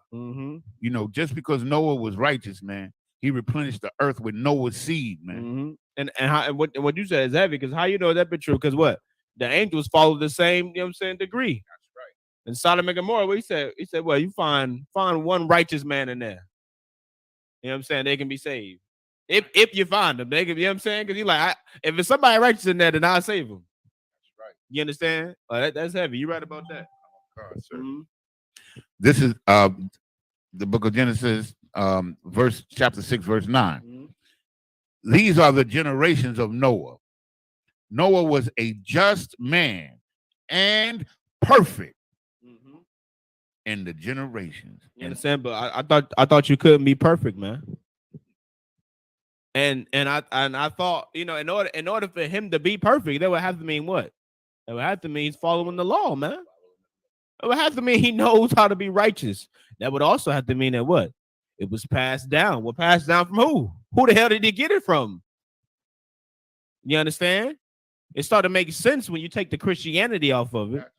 just because Noah was righteous, man, he replenished the earth with Noah's seed, man. And what you said is heavy, because how you know that be true? Because what? The angels follow the same, degree. That's right. And Sodom and Gomorrah, what he said, well, you find one righteous man in there. You know what I'm saying? They can be saved. If you find them, they can, you know what I'm saying? Because if it's somebody righteous in there, then I'll save them. That's right. You understand? That's heavy. You're right about that. This is the book of Genesis, chapter 6, verse 9. These are the generations of Noah. Noah was a just man and perfect in the generations. You understand? But I thought you couldn't be perfect, man. And I thought, in order for him to be perfect, that would have to mean what? It would have to mean he's following the law, man. It would have to mean he knows how to be righteous. That would also have to mean that what? It was passed down. Well, passed down from who? Who the hell did he get it from? You understand? It started to make sense when you take the Christianity off of it.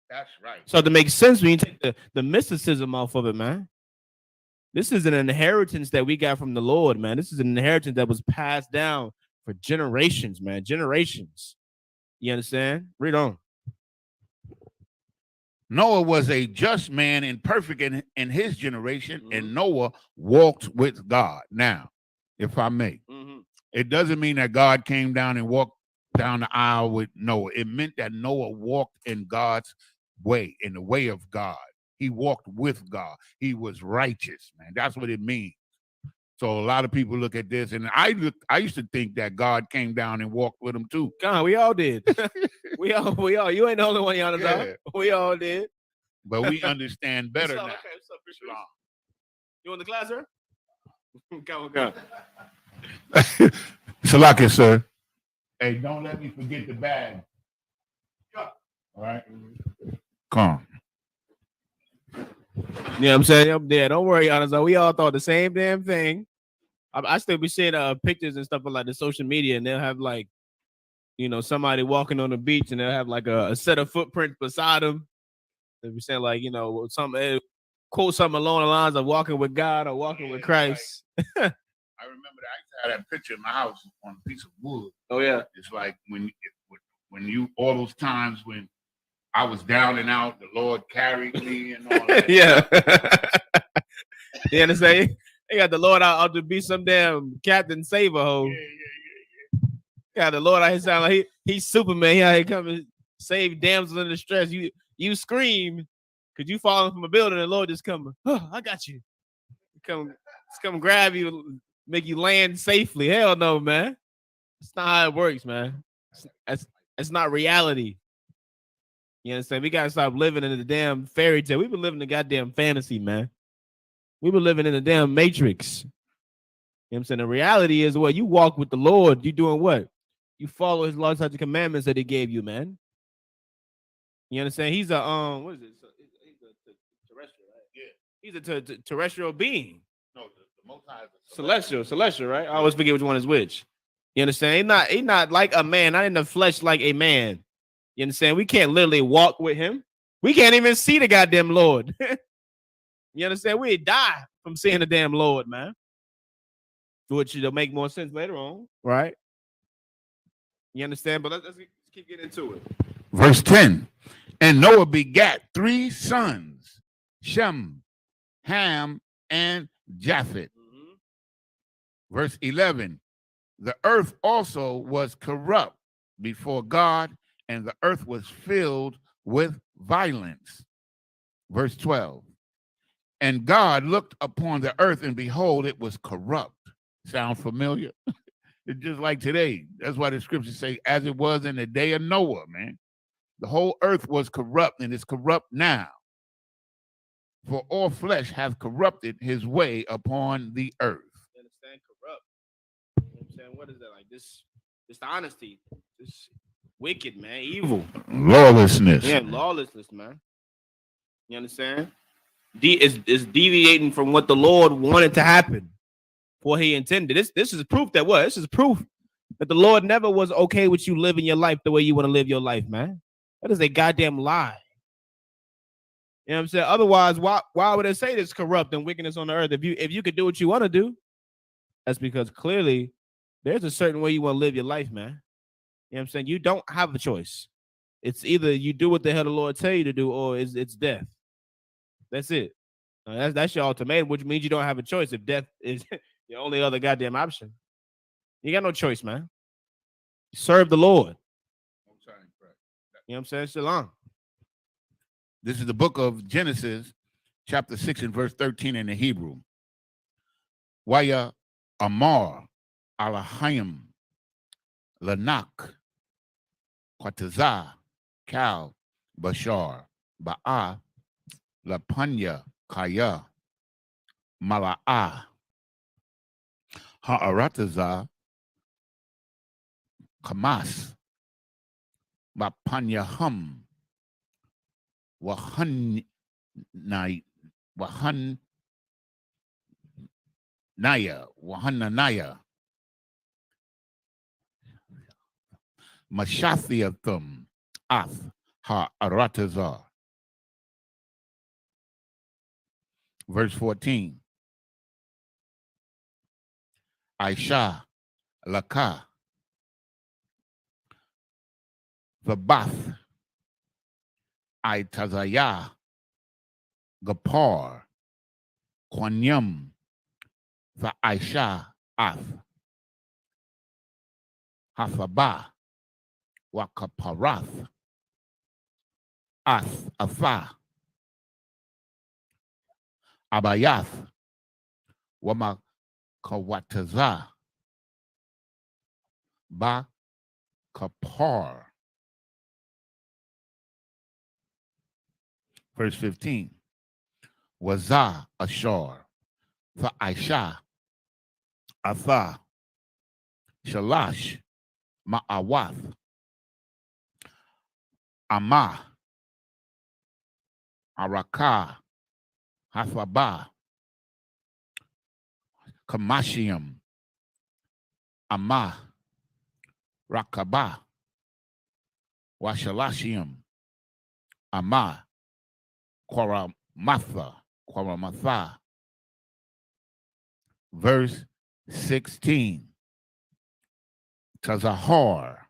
That's right. So to make sense when you take the mysticism off of it, man. This is an inheritance that we got from the Lord, man. This is an inheritance that was passed down for generations, man. Generations. You understand? Read on. Noah was a just man and perfect in his generation, and Noah walked with God. Now, if I may, it doesn't mean that God came down and walked down the aisle with Noah. It meant that Noah walked in God's way, in the way of God. He walked with God. He was righteous, man. That's what it means. So a lot of people look at this, and I used to think that God came down and walked with him too. God, we all did. we all. You ain't the only one, Yana. We all did. But we understand better now. Okay, what's up, Chris? You want the class, sir? Come. Salaki, sir. Hey, don't let me forget the bag. All right. Come. Yeah, I'm saying up there. Don't worry, honest. We all thought the same damn thing. I still be seeing pictures and stuff on like the social media, and they'll have like, somebody walking on the beach, and they'll have like a set of footprints beside them. They'll be saying like, something, quote something along the lines of walking with God or walking with Christ. I remember that. I used to have that picture in my house on a piece of wood. Oh yeah. It's like when you all those times when I was down and out, the Lord carried me and all that. Yeah. You understand? They got the Lord out to be some damn Captain Saver ho. Yeah, the Lord out here sound like he's Superman. He out here coming save damsels in distress. You scream because you falling from a building, and the Lord just come, oh, I got you. Come grab you, make you land safely. Hell no, man. It's not how it works, man. It's not reality. You understand? We gotta stop living in the damn fairy tale. We've been living in goddamn fantasy, man. We've been living in the damn matrix. You know what I'm saying? The reality is what you walk with the Lord, you doing what? You follow his laws, and commandments that he gave you, man. You understand? He's a what is it? He's a terrestrial, right? Yeah. He's a terrestrial being. No, the Most High is celestial, right? I always forget which one is which. You understand? He's not like a man, not in the flesh like a man. You understand? We can't literally walk with him. We can't even see the goddamn Lord. You understand? We die from seeing the damn Lord, man. Which will make more sense later on, right? You understand? But let's keep getting into it. Verse 10. And Noah begat 3 sons, Shem, Ham, and Japheth. Mm-hmm. Verse 11. The earth also was corrupt before God, and the earth was filled with violence. Verse 12. And God looked upon the earth, and behold, it was corrupt. Sound familiar? It's just like today. That's why the scriptures say, as it was in the day of Noah, man. The whole earth was corrupt, and it's corrupt now. For all flesh hath corrupted his way upon the earth. You understand? Corrupt. You know what I'm saying? What is that? Like this dishonesty, this wicked, man, evil. Lawlessness. Yeah, lawlessness, man. You understand? It's deviating from what the Lord wanted to happen, what he intended. This is proof that what? This is proof that the Lord never was okay with you living your life the way you want to live your life, man. That is a goddamn lie. You know what I'm saying? Otherwise, why would it say this corrupt and wickedness on the earth? If you could do what you want to do, that's because clearly there's a certain way you want to live your life, man. You know what I'm saying? You don't have a choice. It's either you do what the hell the Lord tell you to do, or it's death. That's it. That's your ultimatum, which means you don't have a choice. If death is your only other goddamn option, you got no choice, man. Serve the Lord. You know what I'm saying? Shalom. This is the book of Genesis, chapter 6 and verse 13 in the Hebrew. Waya Amar Alahayim Lanak Quatazah Kal Bashar Ba'a Lapanya Kaya Mala'ah Ha'aratazah Kamas Bapanya Hum Wahanaya Mashathiathum Ath Ha'aratazah. Verse 14. Aisha Laka Vabath Aitazaya Gapar Quanyam Aisha Ath Hafaba Wakaparath Ath Afa Abayath Wamakawataza Ba Kapar. Verse 15. Wazah Ashar for Aisha Atha, Shalash, Ma'awath, Amah, Arakah, Hathaba, Kamashiam, Amah, Rakabah, Washalashiam, Amah, Kwaramatha. Verse 16. Tazahar,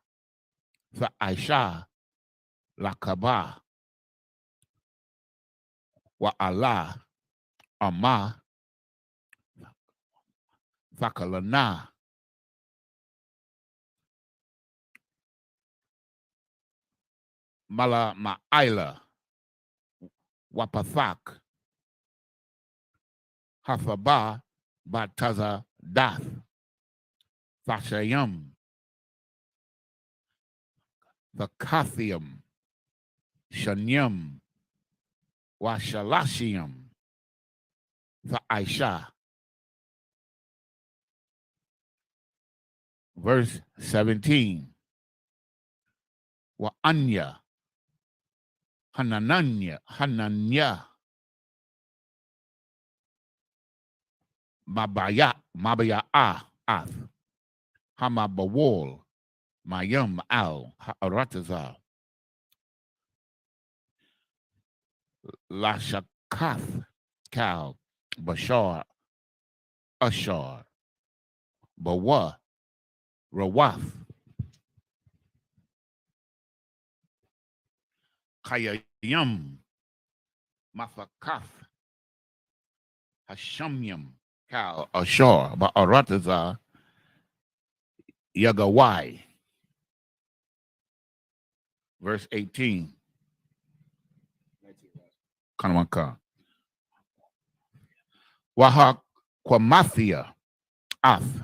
Aisha, Lakabah, Wa Allah, Amah, Thakalana, Mala Ma'ila, Wapathak, Hafabah, Bataza Dath, Thashayam, Vakathium, Shanyam, Washalashiam, Aisha. Verse 17. Wa Anya, Hananya, Mabaya Ath, Hamabawol, Mayam Al, Ha'arataza, Lashakath, Kal, Bashar, Ashar, Bawa, Rawath, Kayayam, Mafakath, Hashamyam, Kal, Ashar, Ba'arataza, Yagawai. Verse 18. Kanwanka. Wahak Kwamathia, Ath,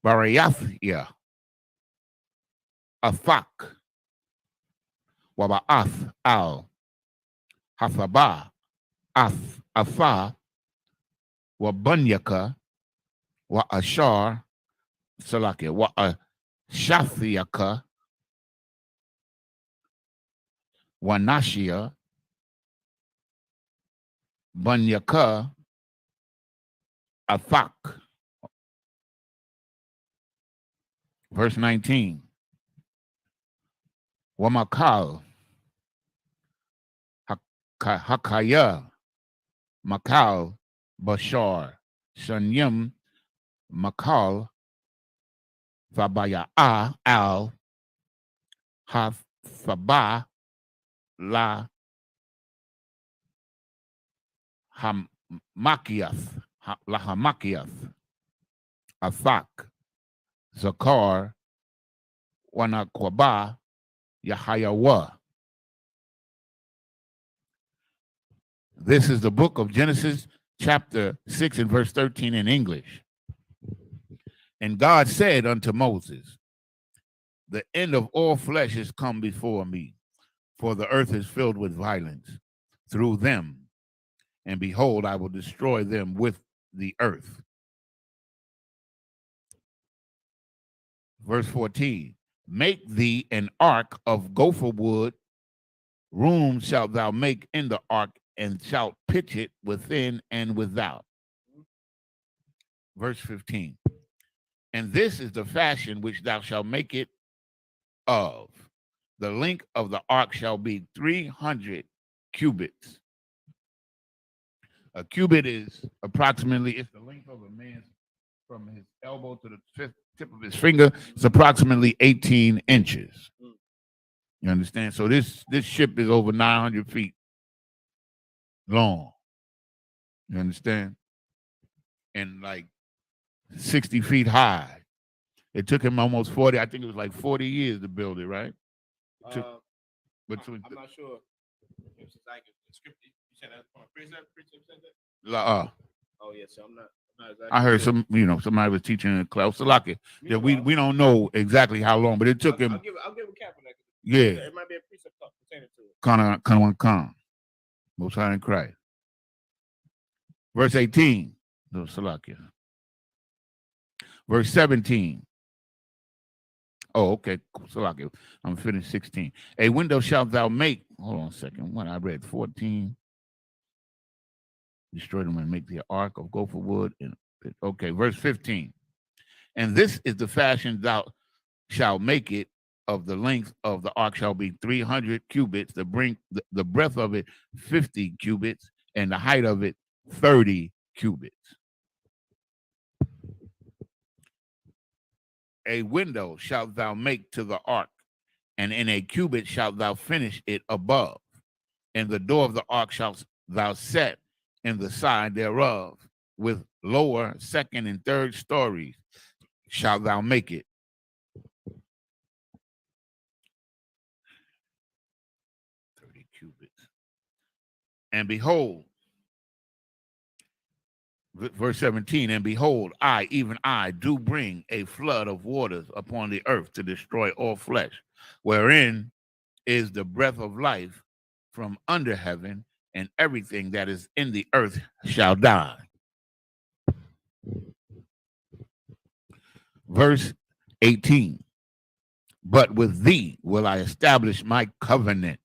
Barayathia, Athak, Waba'ath Al, Hathaba, Ath, Atha, Wabunyaka, Wa Ashar, Salakia, Wa Shathiaka, Wanashia, Bunyaka, Athak. Verse 19. Wamakal, Hakaya, Makal, Bashar, Shanyim, Makal, Fabaya Al, Hathaba, La Hamakiath, Lahamakiath, Athak, Zakar, Wanakwaba, Yahayawa. This is the book of Genesis, chapter 6 and verse 13 in English. And God said unto Moses, the end of all flesh is come before me, for the earth is filled with violence through them. And behold, I will destroy them with the earth. Verse 14, make thee an ark of gopher wood. Room shalt thou make in the ark, and shalt pitch it within and without. Verse 15, and this is the fashion which thou shalt make it of. The length of the ark shall be 300 cubits. A cubit is approximately, it's the length of a man's, from his elbow to the tip of his finger, it's approximately 18 inches. You understand? So this ship is over 900 feet long. You understand? And like 60 feet high. It took him almost 40, I think it was like 40 years to build it, right? I'm not sure. It's like a script. You said that from a precept said that? Oh yes, so I'm not exactly I heard sure. somebody was teaching in class. Salaki. Yeah, we don't know exactly how long, but it took him. I'll give a cap on that. Yeah. It might be a precept pertaining to it. Con. Most High in Christ. Verse 18. No, Salakia. Verse 17. Oh, okay. So I'm finished 16. A window shalt thou make. Hold on a second. What I read 14. Destroy them and make the ark of gopher wood. Okay, verse 15. And this is the fashion thou shalt make it. Of the length of the ark shall be 300 cubits. The breadth of it 50 cubits, and the height of it 30 cubits. A window shalt thou make to the ark, and in a cubit shalt thou finish it above. And the door of the ark shalt thou set in the side thereof, with lower, second, and third stories shalt thou make it. Cubits. And behold, verse 17, and behold, I, even I, do bring a flood of waters upon the earth to destroy all flesh, wherein is the breath of life from under heaven, and everything that is in the earth shall die. Verse 18, but with thee will I establish my covenant,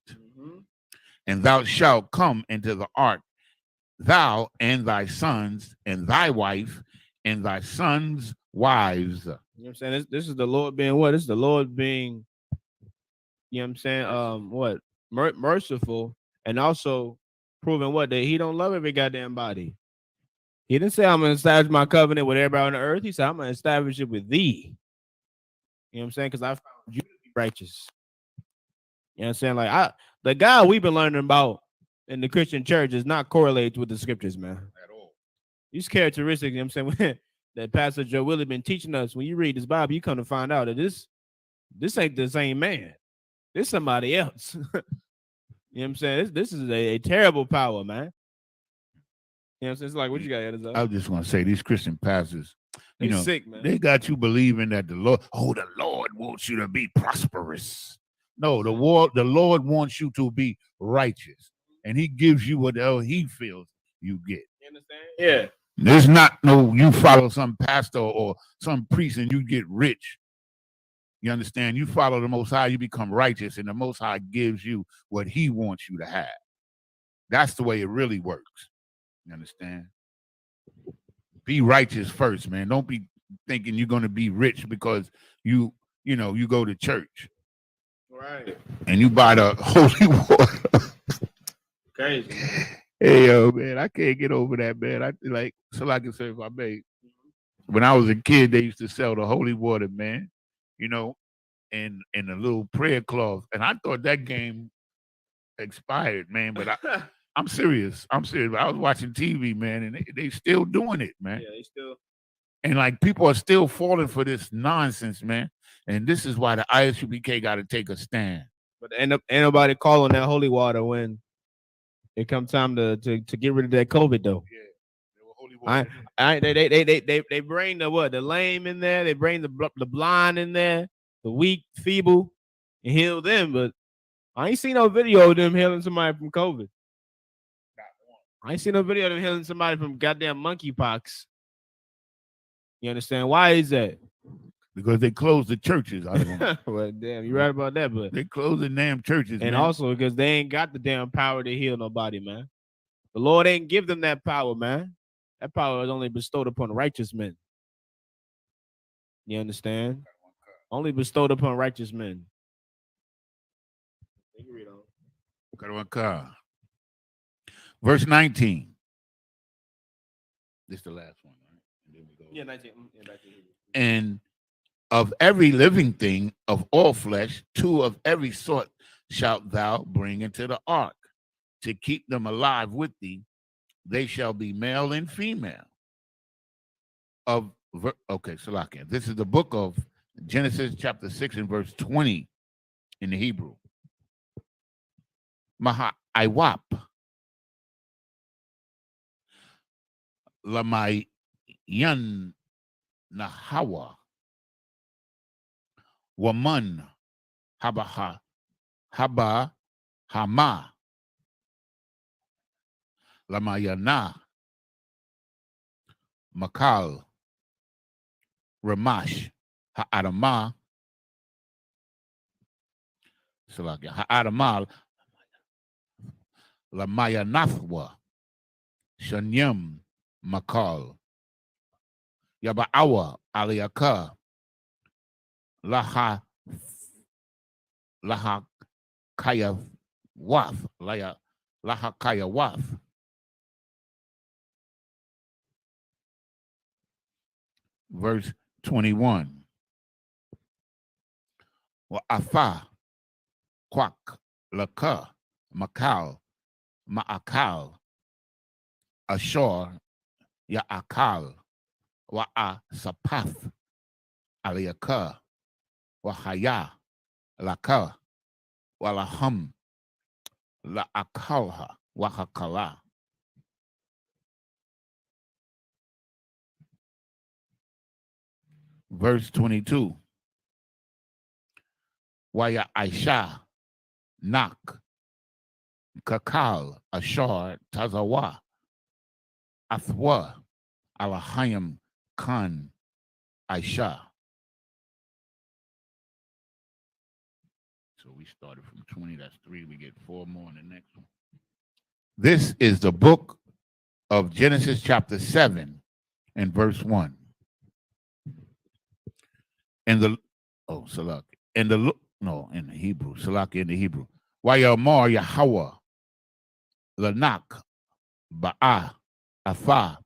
and thou shalt come into the ark, thou and thy sons and thy wife and thy sons' wives. You know what I'm saying? This is the Lord being what? This is the Lord being, you know what I'm saying? What? Merciful, and also proving what? That he don't love every goddamn body. He didn't say, I'm going to establish my covenant with everybody on the earth. He said, I'm going to establish it with thee. You know what I'm saying? Because I found you to be righteous. You know what I'm saying? Like, the God we've been learning about in the Christian church is not correlated with the scriptures, man. At all. These characteristics, you know what I'm saying, that Pastor Joe Willie been teaching us, when you read this Bible, you come to find out that this ain't the same man. This somebody else. You know what I'm saying? This is a terrible power, man. You know what I'm saying? It's like, what you got, Edison? I was just going to say, these Christian pastors, you know, sick, man. They got you believing that the Lord wants you to be prosperous. No, the Lord wants you to be righteous, and he gives you whatever he feels you get. You understand? Yeah. There's not no, you follow some pastor or some priest and you get rich. You understand? You follow the Most High, you become righteous, and the Most High gives you what he wants you to have. That's the way it really works. You understand? Be righteous first, man. Don't be thinking you're going to be rich because you go to church. Right. And you buy the holy water. Crazy. Hey, yo, man, I can't get over that, man. I like, so I can say if I made. When I was a kid, they used to sell the holy water, man, in a little prayer cloth. And I thought that game expired, man. But I'm serious. I was watching TV, man, and they still doing it, man. Yeah, they still. And like people are still falling for this nonsense, man. And this is why the ISUPK got to take a stand. But ain't nobody calling that holy water when it comes time to get rid of that COVID though. Yeah. Holy water. They bring the lame in there. They bring the blind in there, the weak, feeble, and heal them. But I ain't seen no video of them healing somebody from COVID. I ain't seen no video of them healing somebody from goddamn monkeypox. You understand? Why is that? Because they closed the churches. I don't know. Well, damn, you're right about that, but they closed the damn churches, and man. also because they ain't got the damn power to heal nobody, man. The Lord ain't give them that power, man. That power is only bestowed upon righteous men. You understand? Only bestowed upon righteous men. Verse 19. This is the last one, right? And then we go. Yeah, 19. And of every living thing of all flesh, 2 of every sort shalt thou bring into the ark, to keep them alive with thee. They shall be male and female. Salakia. This is the book of Genesis chapter 6 and verse 20 in the Hebrew. Mahaiwap. Lamayan Nahawa. Waman Haba Hama. Lamayana Makal Ramash, Ha'adamah, Ha'adamah, Lamaya Nathwa, Shanyam Makal, Yaba'awa Aliyaka, Laha Kaya Wath, Laha Kaya Wath. Verse 21. Wa Afa Kwak Laka Makal Ma'akal Ashor Ya'akal Wa'a Sapath Aliyaka Wahaya Laka Walaham La'akalha Wahakala. Verse 22. Waya Aisha Nak Kakal Ashar Tazawa Athwa Alahayim Khan Aisha. So we started from 20, that's 3. We get 4 more in the next one. This is the book of Genesis chapter 7 and verse 1. In the Salak. In the Hebrew. Salak in the Hebrew. Wayamar Yahweh Lanak Ba'a Afa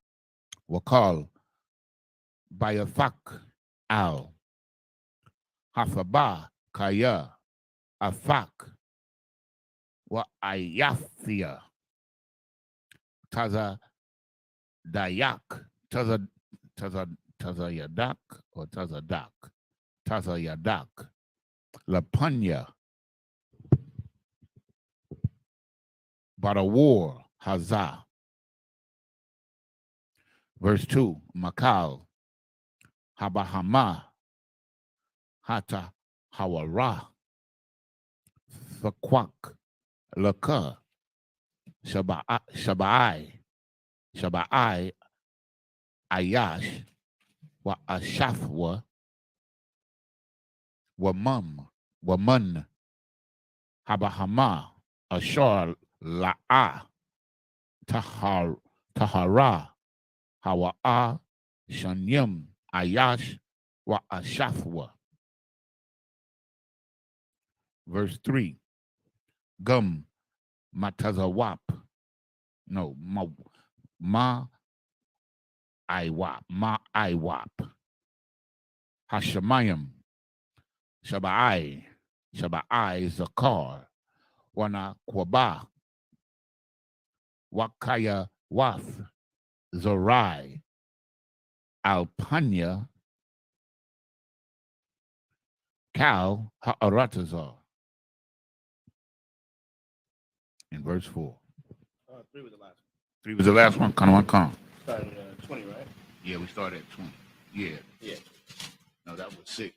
Wakal Bayafak Al Hafaba Kaya Afak Wa Ayathia Taza Dayak Taza Yadak or Tazadak Taza Yadak Lapanya Badawar Hazah. Verse 2, Makal Habahama Hata Hawara Fakwak Laka Shabai Ayash Wa Ashafwa Wamun Habahama Ashar La'a Tahara Hawa'a Shanyim Ayash Wa Ashafwa. Verse 3. Gum Matazawap. No, Ma Iwap. Hashemayim Shabai Zakar Wana Kwaba Wakaya Wath Zorai Alpanya Kal Ha'aratazar. In verse 4. 3 was the last one. 3 was the last one. Come. Started at 20, right? Yeah, we started at 20. Yeah. Yeah. No, that was 6.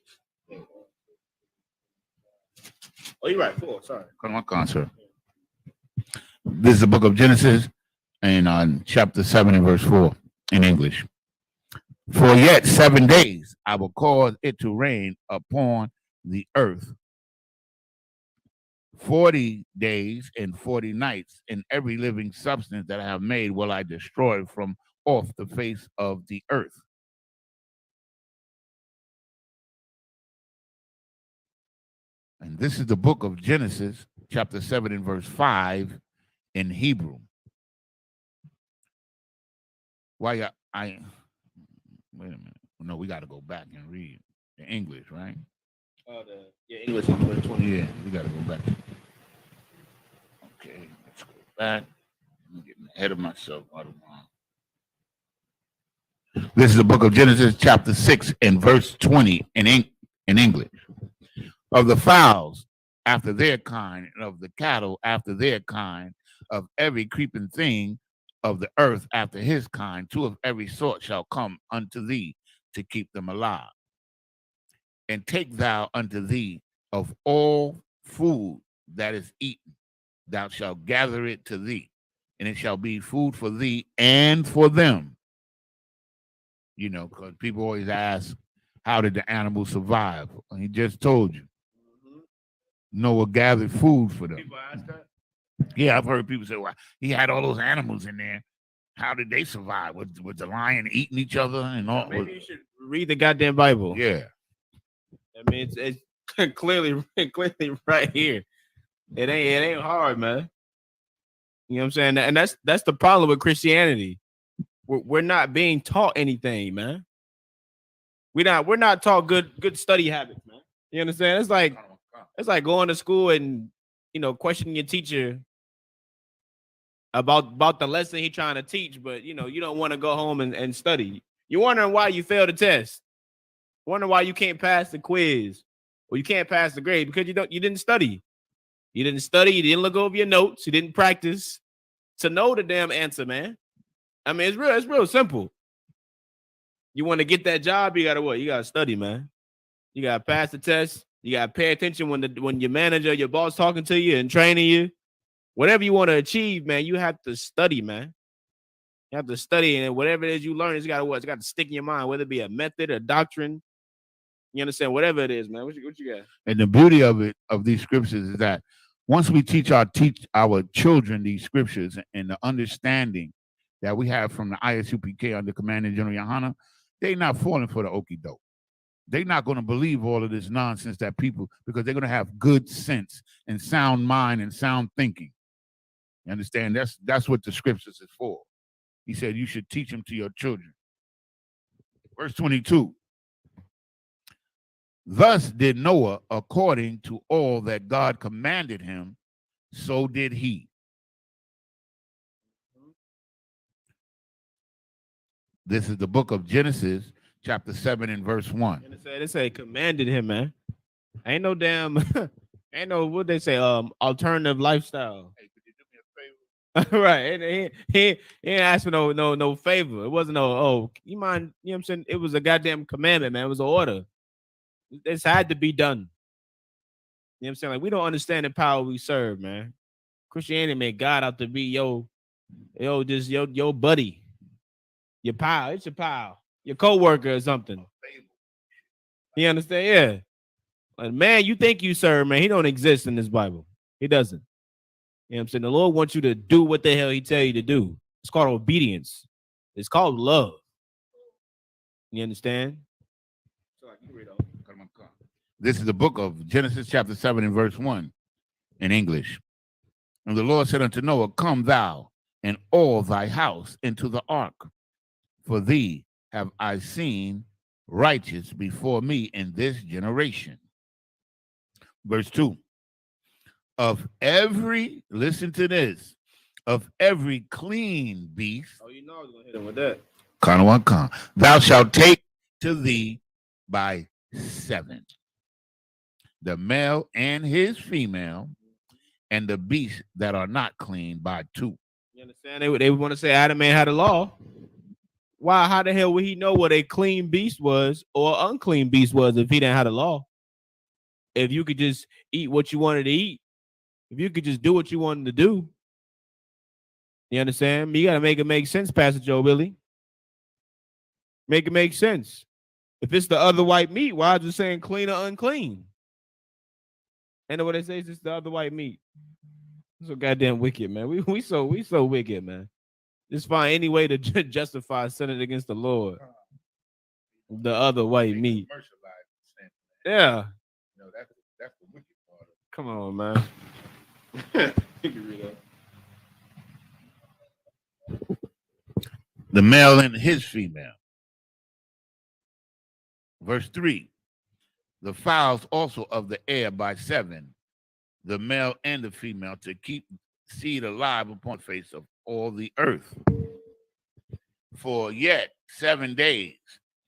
Oh, you're right. 4. Sorry. Come, sir. This is the book of Genesis, and chapter 7 and verse 4 in English. For yet 7 days I will cause it to rain upon the earth 40 days and 40 nights, and every living substance that I have made will I destroy from off the face of the earth. And this is the book of Genesis, chapter 7 and verse 5 in Hebrew. Why wait a minute. No, we got to go back and read the English, right? English is 20. Yeah, we got to go back. Okay, let's go back. I'm getting ahead of myself. This is the book of Genesis, chapter 6 and verse 20 in English. Of the fowls after their kind, and of the cattle after their kind, of every creeping thing of the earth after his kind, 2 of every sort shall come unto thee to keep them alive. And take thou unto thee of all food that is eaten, thou shalt gather it to thee, and it shall be food for thee and for them. You know, because people always ask, how did the animals survive? He just told you. Noah gathered food for them. People ask that? Yeah, I've heard people say, well, he had all those animals in there. How did they survive? Was the lion eating each other and all? Maybe you should read the goddamn Bible. Yeah. I mean, it's clearly right here. It ain't hard, man. You know what I'm saying? And that's the problem with Christianity. We're not being taught anything, man. We're not taught good study habits, man. You understand? It's like going to school and questioning your teacher about the lesson he's trying to teach, but you don't want to go home and study. You're wondering why you failed the test. Wondering why you can't pass the quiz or you can't pass the grade because you didn't study. You didn't study, you didn't look over your notes, you didn't practice to know the damn answer, man. I mean, it's real simple. You want to get that job, you gotta what? You gotta study, man. You gotta pass the test. You gotta pay attention when your manager, your boss talking to you and training you. Whatever you want to achieve, man, you have to study, man. You have to study, and whatever it is you learn, it's got to stick in your mind, whether it be a method, a doctrine. You understand? Whatever it is, man. What you got? And the beauty of these scriptures is that once we teach our children these scriptures and the understanding that we have from the ISUPK under Commander General Yohana, they're not falling for the okie doke. They're not going to believe all of this nonsense that people, because they're going to have good sense and sound mind and sound thinking. You understand? That's what the scriptures is for. He said you should teach them to your children. Verse 22. Thus did Noah according to all that God commanded him, so did he. This is the book of Genesis, chapter 7 and verse 1. It say commanded him, man. Ain't no damn, ain't no what they say, alternative lifestyle. Hey, could you do me a favor? Right. He ain't asked for no favor. It wasn't you mind, you know what I'm saying? It was a goddamn commandment, man. It was an order. This had to be done. You know what I'm saying? Like, we don't understand the power we serve, man. Christianity made God out to be your buddy, your pal. It's your pal, your co-worker or something. You understand? Yeah. Like, man, you think you serve, man. He don't exist in this Bible. He doesn't. You know what I'm saying? The Lord wants you to do what the hell he tell you to do. It's called obedience. It's called love. You understand? This is the book of Genesis chapter 7 and verse 1 in English. And the Lord said unto Noah, come thou and all thy house into the ark, for thee have I seen righteous before me in this generation. Verse 2. Listen to this, of every clean beast. Oh, you know I was going to hit him with that. Thou shalt take to thee by 7. The male and his female, and the beasts that are not clean by 2. You understand? They want to say Adam ain't had a law. Why? How the hell would he know what a clean beast was or unclean beast was if he didn't have a law? If you could just eat what you wanted to eat, if you could just do what you wanted to do, you understand? You got to make it make sense, Pastor Joe Billy. Make it make sense. If it's the other white meat, why is it saying clean or unclean? And what they say is it's the other white meat. So goddamn wicked, man. We so wicked, man. Just find any way to justify sinning against the Lord. The other white meat. Yeah. No, that's the wicked part. Come on, man. You can read that. The male and his female. Verse 3. The fowls also of the air by 7, the male and the female, to keep seed alive upon the face of all the earth. For yet 7 days,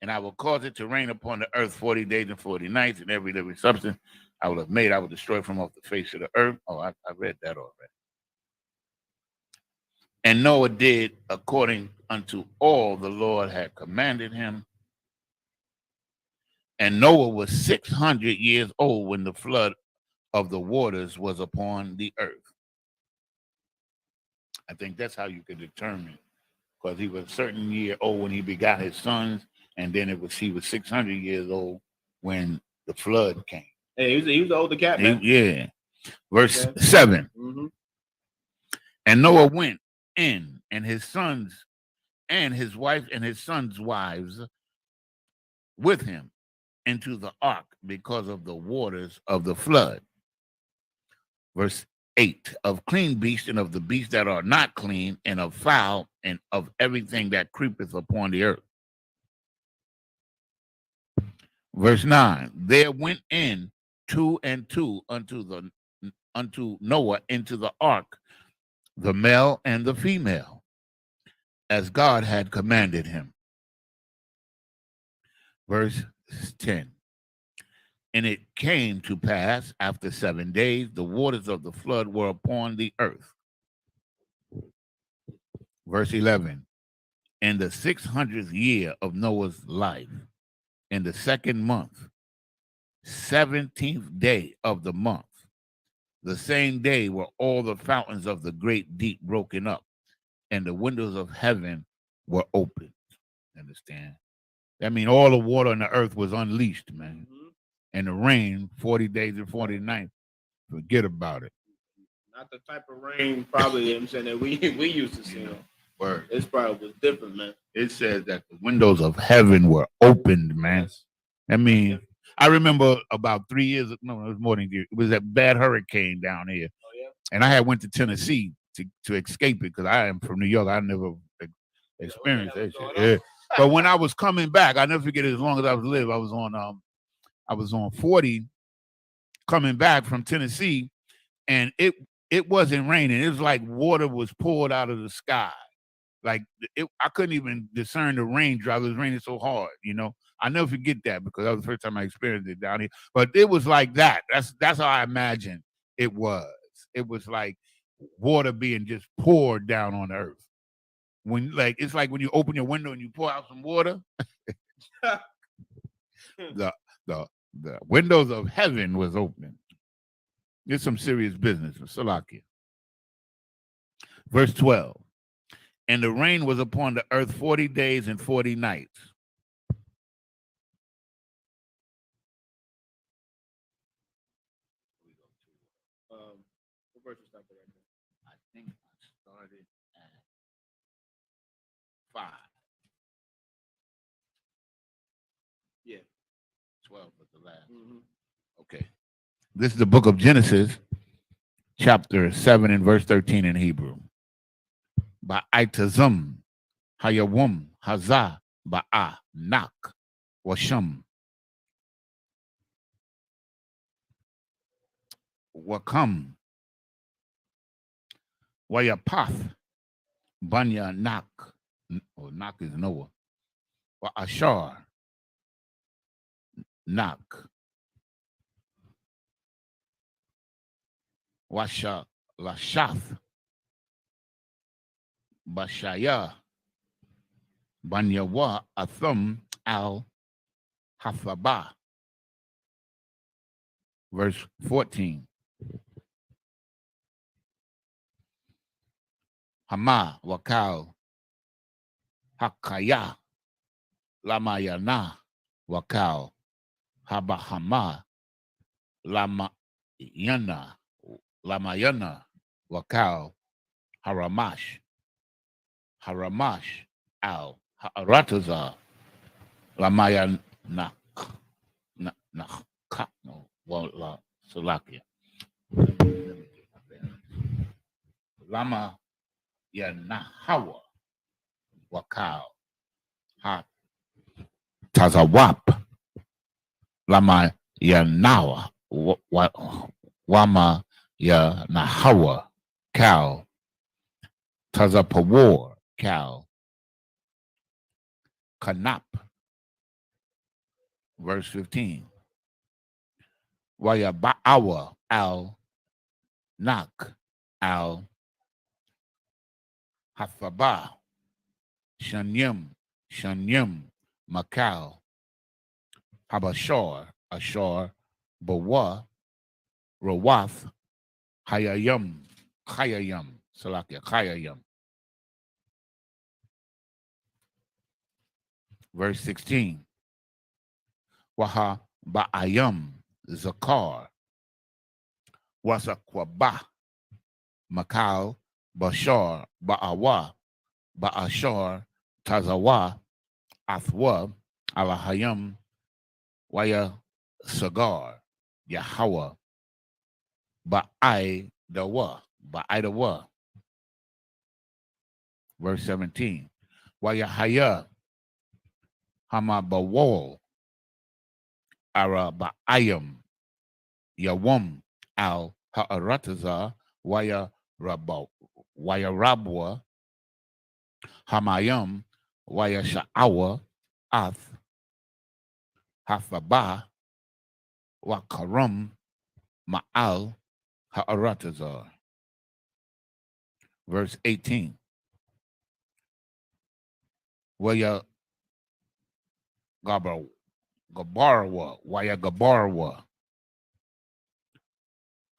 and I will cause it to rain upon the earth 40 days and 40 nights, and every living substance I will have made, I will destroy from off the face of the earth. Oh, I read that already. And Noah did according unto all the Lord had commanded him. And Noah was 600 years old when the flood of the waters was upon the earth. I think that's how you could determine, because he was a certain year old when he begot his sons, and then he was 600 years old when the flood came. Hey, he was the older cat, man. Yeah. Verse 7. Mm-hmm. And Noah went in, and his sons and his wife and his sons' wives with him into the ark because of the waters of the flood. Verse 8. Of clean beasts and of the beasts that are not clean, and of fowl and of everything that creepeth upon the earth. Verse 9. There went in 2 and 2 unto Noah into the ark, the male and the female, as God had commanded him. Verse 10. And it came to pass after 7 days, the waters of the flood were upon the earth. Verse 11. In the 600th year of Noah's life, in the 2nd month, 17th day of the month, the same day were all the fountains of the great deep broken up, and the windows of heaven were opened. Understand? That means all the water on the earth was unleashed, man. Mm-hmm. And the rain, 40 days and 40 nights, forget about it. Not the type of rain, probably, you know what I'm saying, that we used to see. Word. It's probably was different, man. It says that the windows of heaven were opened, man. Yes. I mean, I remember about 3 years, no, it was more than a year. It was that bad hurricane down here. Oh, yeah? And I had went to Tennessee to escape it because I am from New York. I never experienced that shit. Yeah. But when I was coming back, I never forget it, as long as I was alive, I was on 40 coming back from Tennessee, and it wasn't raining. It was like water was poured out of the sky. Like I couldn't even discern the raindrop. It was raining so hard, you know. I never forget that because that was the first time I experienced it down here. But it was like that. That's how I imagine it was. It was like water being just poured down on the earth. It's like when you open your window and you pour out some water. the windows of heaven was open. It's some serious business for Salakia. Verse 12. And the rain was upon the earth 40 days and 40 nights. What verse you started right now? I think I started at 5. Yeah. 12 was the last. Mm-hmm. Okay. This is the book of Genesis, chapter 7 and verse 13 in Hebrew. Ba'itazum, hayawum, hazah, ba'a, nak, washam. Wakam, wayapath, banya nak, or nak is Noah, wa ashar, nak, washa, lashath, bashaya, banyawa, athum, al, hafabah. Verse 14. Hama, wakal, hakaya, lamayana, wakal, habahama, lamayana, wakal, haramash, al, harataza, lamayana, wala, salakia. Lama ya nahawa wakal ha tazawap lama ya nawa wama ya nahawa kal tazapawar kal kanap. Verse 15. Waya ba'awa al nak al hafaba shanyim makal habashar ashar bawa rawath chayayam salakia chayayam. Verse 16. Waha ba'ayam zakar. Wasakwaba. Makal bashar ba'awa. Ba'ashar tazawa. Athwa alahayam waya sagar. Yahweh ba'aidawa. Ba'aidawa. Verse 17. Wayahaya Hamabawal Araba'ayam Yawam al Ha'arataza Waya Rabwa Hamayam Waya Sha'awa Ath Hafaba Wakaram Ma'al Ha'arataza. Verse 18. Waya Gabarwa, Waya Gabarwa,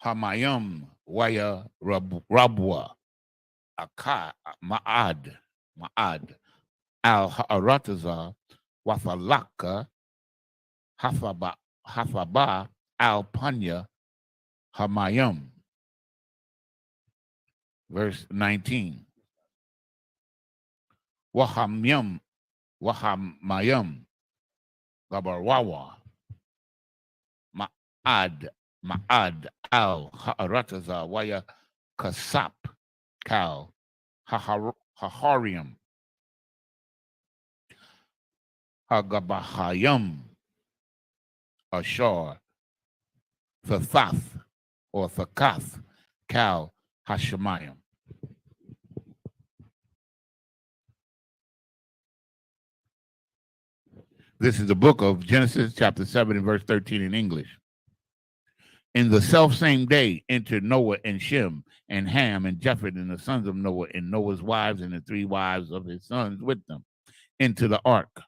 Hamayam, Waya Rabwa, Aka, Ma'ad, Al Ha'arataza, Wathalaka, Hafaba, Al Panya, Hamayam. Verse 19. Wahamayam, Gabarwawa, Ma'ad al Ha'arataza, Waya Kasap, Kal, Haharium, Hagabahayam, Ashar, Thathath, or Thakath, Kal, Hashemayim. This is the book of Genesis, chapter 7, and verse 13 in English. In the selfsame day entered Noah and Shem and Ham and Japheth and the sons of Noah and Noah's wives and the 3 wives of his sons with them into the ark.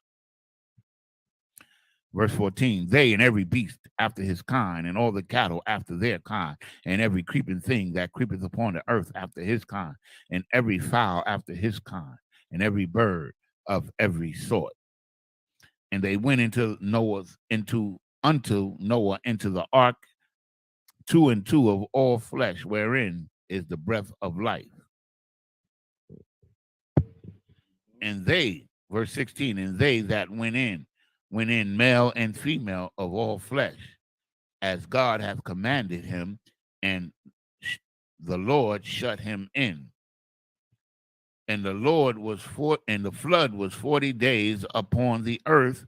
Verse 14, they and every beast after his kind, and all the cattle after their kind, and every creeping thing that creepeth upon the earth after his kind, and every fowl after his kind, and every bird of every sort. And they went unto Noah into the ark, 2 and 2 of all flesh, wherein is the breath of life. And they, verse 16, and they that went in male and female of all flesh, as God hath commanded him, and the Lord shut him in. And the flood was 40 days upon the earth,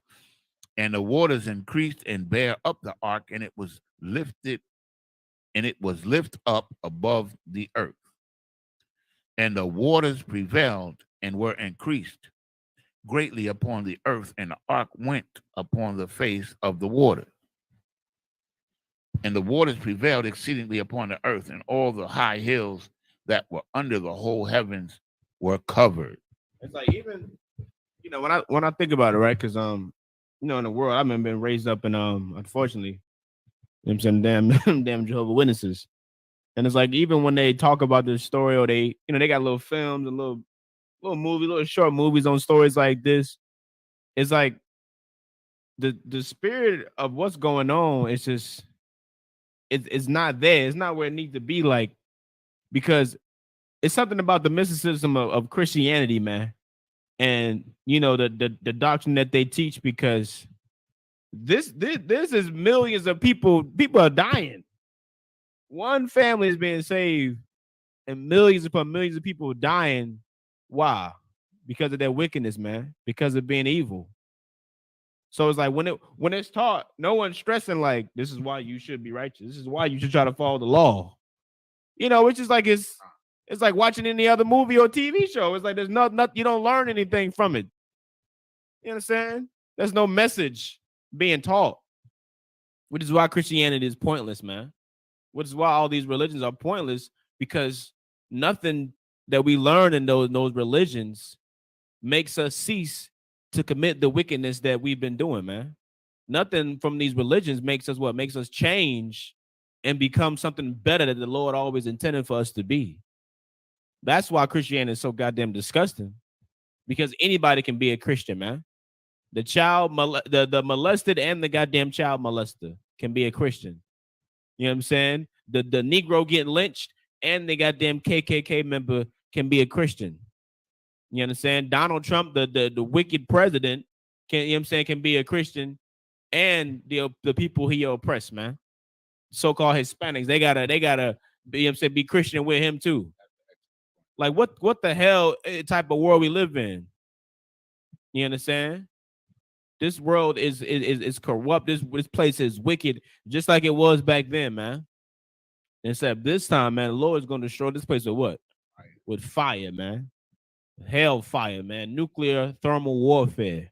and the waters increased and bare up the ark, and it was lifted up above the earth. And the waters prevailed and were increased greatly upon the earth, and the ark went upon the face of the water. And the waters prevailed exceedingly upon the earth, and all the high hills that were under the whole heavens were covered. It's like, even, when I think about it, right? Because in the world, I've been raised up in unfortunately, some damn Jehovah's Witnesses. And it's like, even when they talk about this story, or they got little films and little movies, little short movies on stories like this, it's like the spirit of what's going on is just, it's not there. It's not where it needs to be, like, because it's something about the mysticism of Christianity, man. And the doctrine that they teach, because this is millions of people are dying. One family is being saved, and millions upon millions of people dying. Why? Because of their wickedness, man. Because of being evil. So it's like, when it's taught, no one's stressing like, this is why you should be righteous. This is why you should try to follow the law. It's just like, it's like watching any other movie or TV show. It's like there's nothing, you don't learn anything from it. You understand? There's no message being taught, which is why Christianity is pointless, man. Which is why all these religions are pointless, because nothing that we learn in those religions makes us cease to commit the wickedness that we've been doing, man. Nothing from these religions makes us change and become something better that the Lord always intended for us to be. That's why Christianity is so goddamn disgusting, because anybody can be a Christian, man. The the molested and the goddamn child molester can be a Christian. You know what I'm saying? The Negro getting lynched and the goddamn KKK member can be a Christian. You understand? Donald Trump, the wicked president, can, you know what I'm saying, can be a Christian, and the people he oppressed, man. So-called Hispanics, they gotta be, you know what I'm saying, be Christian with him too. Like what the hell type of world we live in? You understand? This world is corrupt. This place is wicked, just like it was back then, man. Except this time, man, the Lord is going to destroy this place with what? With fire, man. Hellfire, man. Nuclear thermal warfare.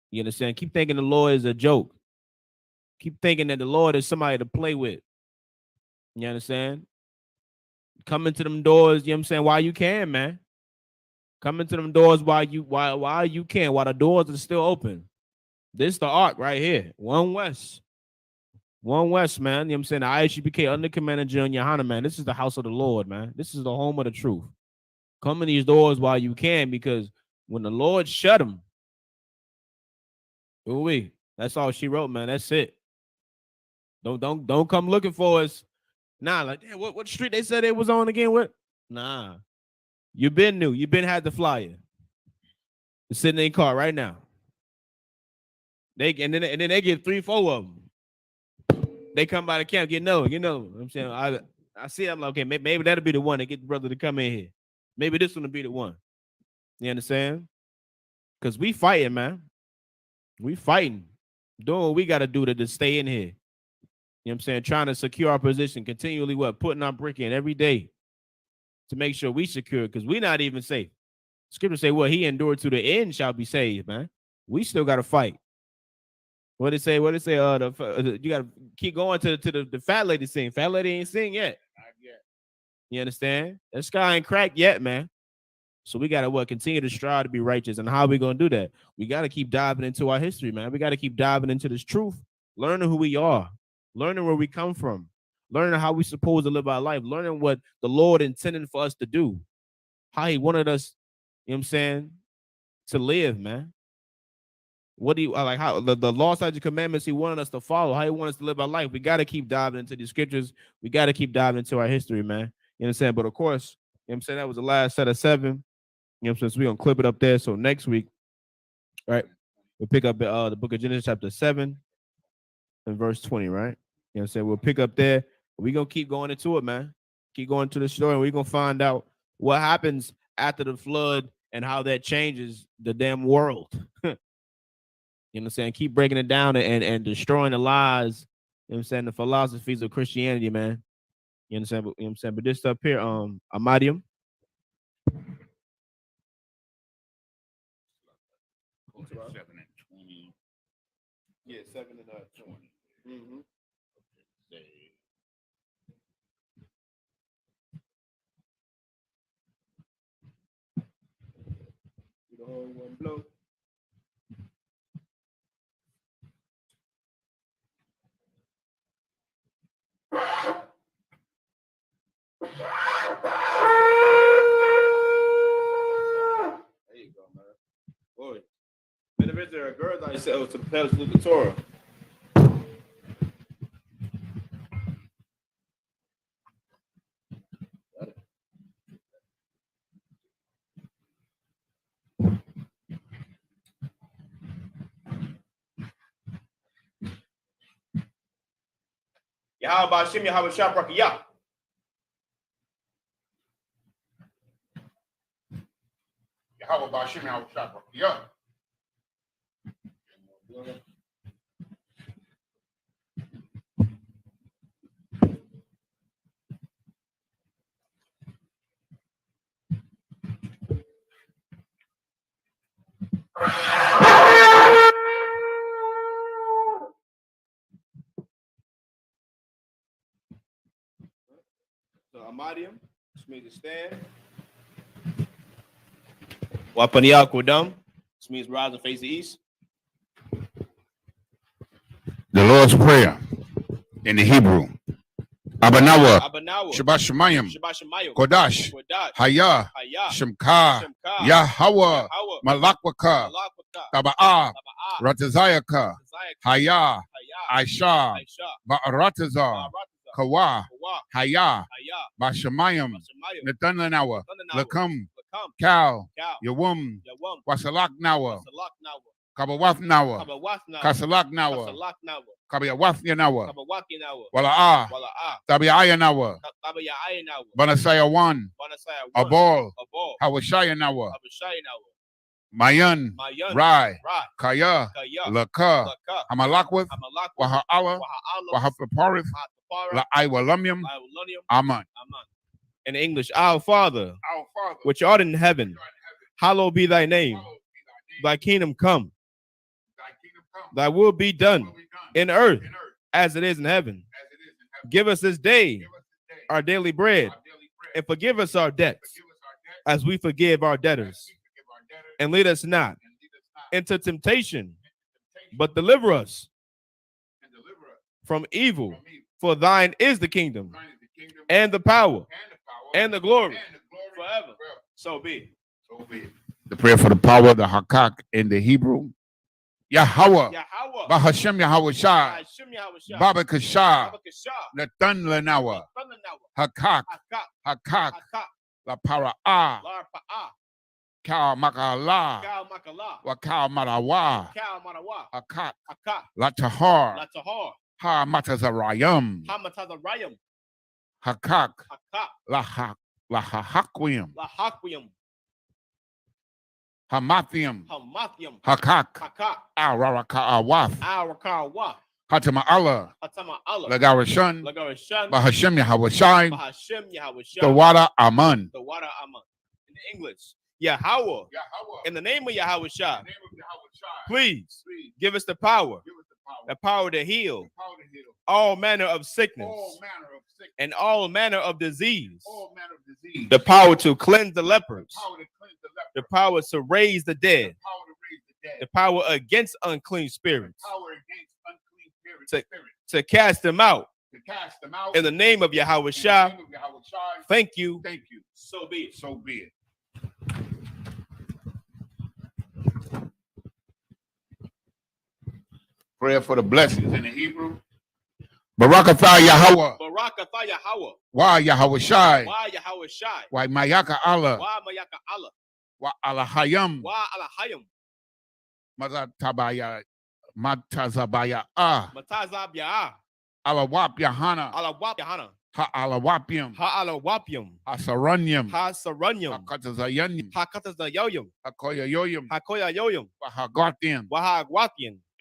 You understand? Keep thinking the Lord is a joke. Keep thinking that the Lord is somebody to play with. You understand? Come into them doors, you know what I'm saying, while you can, man. Come into them doors while you can, while the doors are still open. This is the ark right here. One West. One West, man. You know what I'm saying? The IHBK under Commander General Yohana, man. This is the house of the Lord, man. This is the home of the truth. Come in these doors while you can, because when the Lord shut them, that's all she wrote, man. That's it. Don't come looking for us. Nah, like, damn, what street they said it was on again? What? Nah. You been new. You been had the flyer. It's sitting in the car right now. And then they get 3-4 of them. They come by the camp, you know. I'm saying, I see. I'm like, okay, maybe that'll be the one that get the brother to come in here. Maybe this one will be the one. You understand? Because we fighting, man. We fighting. Doing what we got to do to stay in here. You know what I'm saying? Trying to secure our position continually, putting our brick in every day to make sure we secure, because we're not even safe. Scripture say, he endured to the end shall be saved, man. We still got to fight. What did it say? You got to keep going to the fat lady sing. Fat lady ain't sing yet. Not yet. You understand? That sky ain't cracked yet, man. So we got to continue to strive to be righteous. And how are we going to do that? We got to keep diving into our history, man. We got to keep diving into this truth, learning who we are, learning where we come from, learning how we supposed to live our life, learning what the Lord intended for us to do, how he wanted us, you know what I'm saying, to live, man. What do you like? How the law, statutes, commandments he wanted us to follow, how he wanted us to live our life. We got to keep diving into these scriptures. We got to keep diving into our history, man. You know what I'm saying? But of course, you know what I'm saying, that was the last set of 7. You know what I'm saying? So we're gonna clip it up there. So next week, right, we'll pick up the book of Genesis, chapter 7 and verse 20, right? You know what I'm saying? We'll pick up there. We're gonna keep going into it, man. Keep going to the story, and we're gonna find out what happens after the flood and how that changes the damn world. You know what I'm saying? Keep breaking it down and destroying the lies, you know what I'm saying, the philosophies of Christianity, man. You understand? You know what I'm saying? But this stuff here, Amadium. $7 and $20. Yeah, 7 and 20. Mm-hmm. The whole one blow. There you go, man. Boy, if there are girls I said to the palace of the Torah. Yahweh Hashem, Yahweh Shabrak, Yahweh Bashim, Yahweh Shabrak, yeah. So Amadium, which means to stand. Wapaniya Kodam, which means rise and face the east. The Lord's Prayer in the Hebrew. Abanawa, Shabbat Shemayim, Kodash, Hayah, Shemka, Yahweh, Malakwaka, Taba'a, Ratazayaka, Haya, Aisha, Ba'aratazar, Kawa, Haya, Bashamayim, Nathanawa, Lakam, Kal, Yawum, Wasalak Nawa, Kabawath Nawa, Kasalak Nawa, Kabayawath Yanawa, Wala'a, Tabiaya Nawa, Banasaya 1, Abol, Hawashaya Nawa, Mayan, Rai, Kaya, Laka, Hamalakwath, Waha'ala, Wahapaparith, La'aiwalumium, Aman. In English, Our Father, which art in heaven, hallowed be thy name. Thy kingdom come. Thy will be done in earth as it is in heaven. Give us this day our daily bread, and forgive us our debts as we forgive our debtors. And lead us not into temptation, but deliver us from evil. For thine is the kingdom, and the power, and the glory forever. So be it. The prayer for the power of the Hakak in the Hebrew. Yahweh, Bahashem Yahweh Shah, Baba Kashah, Nathan Lenawa, Hakak, La Para'ah, Kal Makala, Wakal Marawa, Hakak, La Tahar, Ha Matazarayam, Hakak, La Hahakwim, Hamathium, Hakak, Al Raraka'awath, Hatama Allah, Lagarashan, Bahashem Yahweh Shai, the Wada Aman. In English, Yahweh, in the name of Yahweh Shai, please give us the power to heal all manner of sickness and all manner of disease, the power to cleanse the lepers, the power to raise the dead, the power against unclean spirits, to cast them out in the name of Yahweh Shai. Thank you. So be it. Prayer for the blessings in the Hebrew. Barakatha Yahweh. Wa Yahweh Shai. Wa Mayaka Allah. Wa Alahayam. Mazatabaya. Matazabaya. Alawap Yahana. Ha Alawapium. Asaranyam. Hakatazayanyam. Hakoya Hagatian.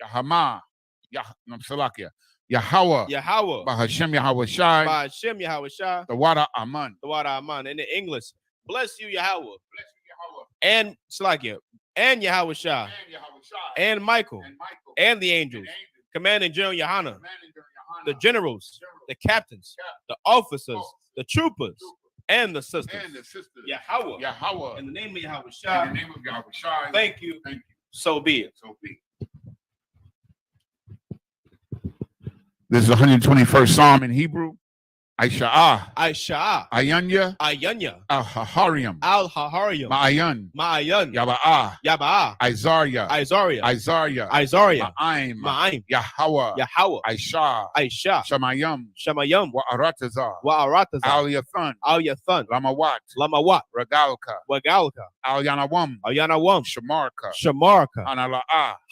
Yahama. Salakia. Yahweh. Bahashem Yahweh Shai. The Wada Aman. In the English, bless you, Yahweh. And Salakia. And Yahweh Shai. And Michael. And the angels. Commanding General Yohana. The generals. The captains. The officers. The troopers. And the sisters. Yahweh. In the name of Yahweh Shai. Thank you. So be it. This is the 121st Psalm in Hebrew. Aisha. Ayanya. Al-Haharium. Ma'ayan. Yaba'a. Isaiah. Ma'aim. Yahweh. Aisha. Shamayam. Wa'aratazar. Al-Yathan. Lamawat. Regalka. Al-Yanawam. Shamarka.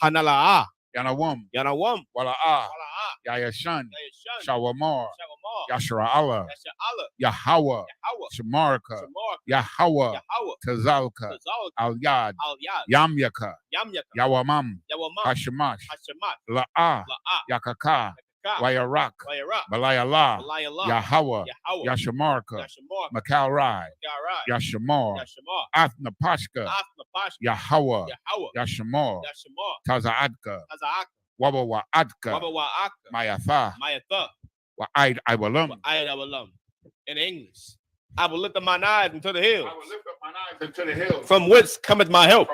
Hanala'a. Yanawam. Wala'a. Yayashan. Shawamar. Yashra Allah. Yahweh. Shamarka. Yahweh. Tazalka. Al-Yad. Yamyaka. Yawamam. Hashemash. La'a. Yakaka. Wayarak. Balayala. Yahweh. Yashamarka. Makalrai. Yashamar. Athnapashka. Yahweh. Yashamar. Tazaadka. Wabawa'adka. Mayatha. Wa'aid Iwalum. In English, I will lift up mine eyes into the hills. From whence cometh my help?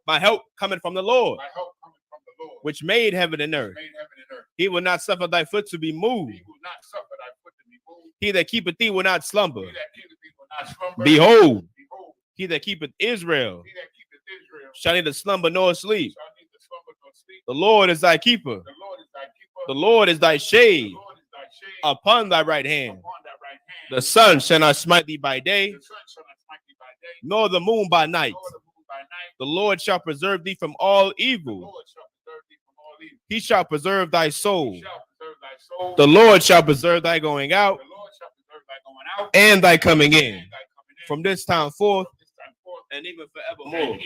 My help cometh from the Lord, which made heaven and earth. He will not suffer thy foot to be moved. He that keepeth thee will not slumber. Behold, he that keepeth Israel shall neither slumber nor sleep. The Lord is thy keeper. The Lord is thy shade upon thy right hand. The sun shall not smite thee by day, nor the moon by night. The Lord shall preserve thee from all evil. He shall preserve thy soul. The Lord shall preserve thy going out and thy coming in, from this time forth and even forevermore.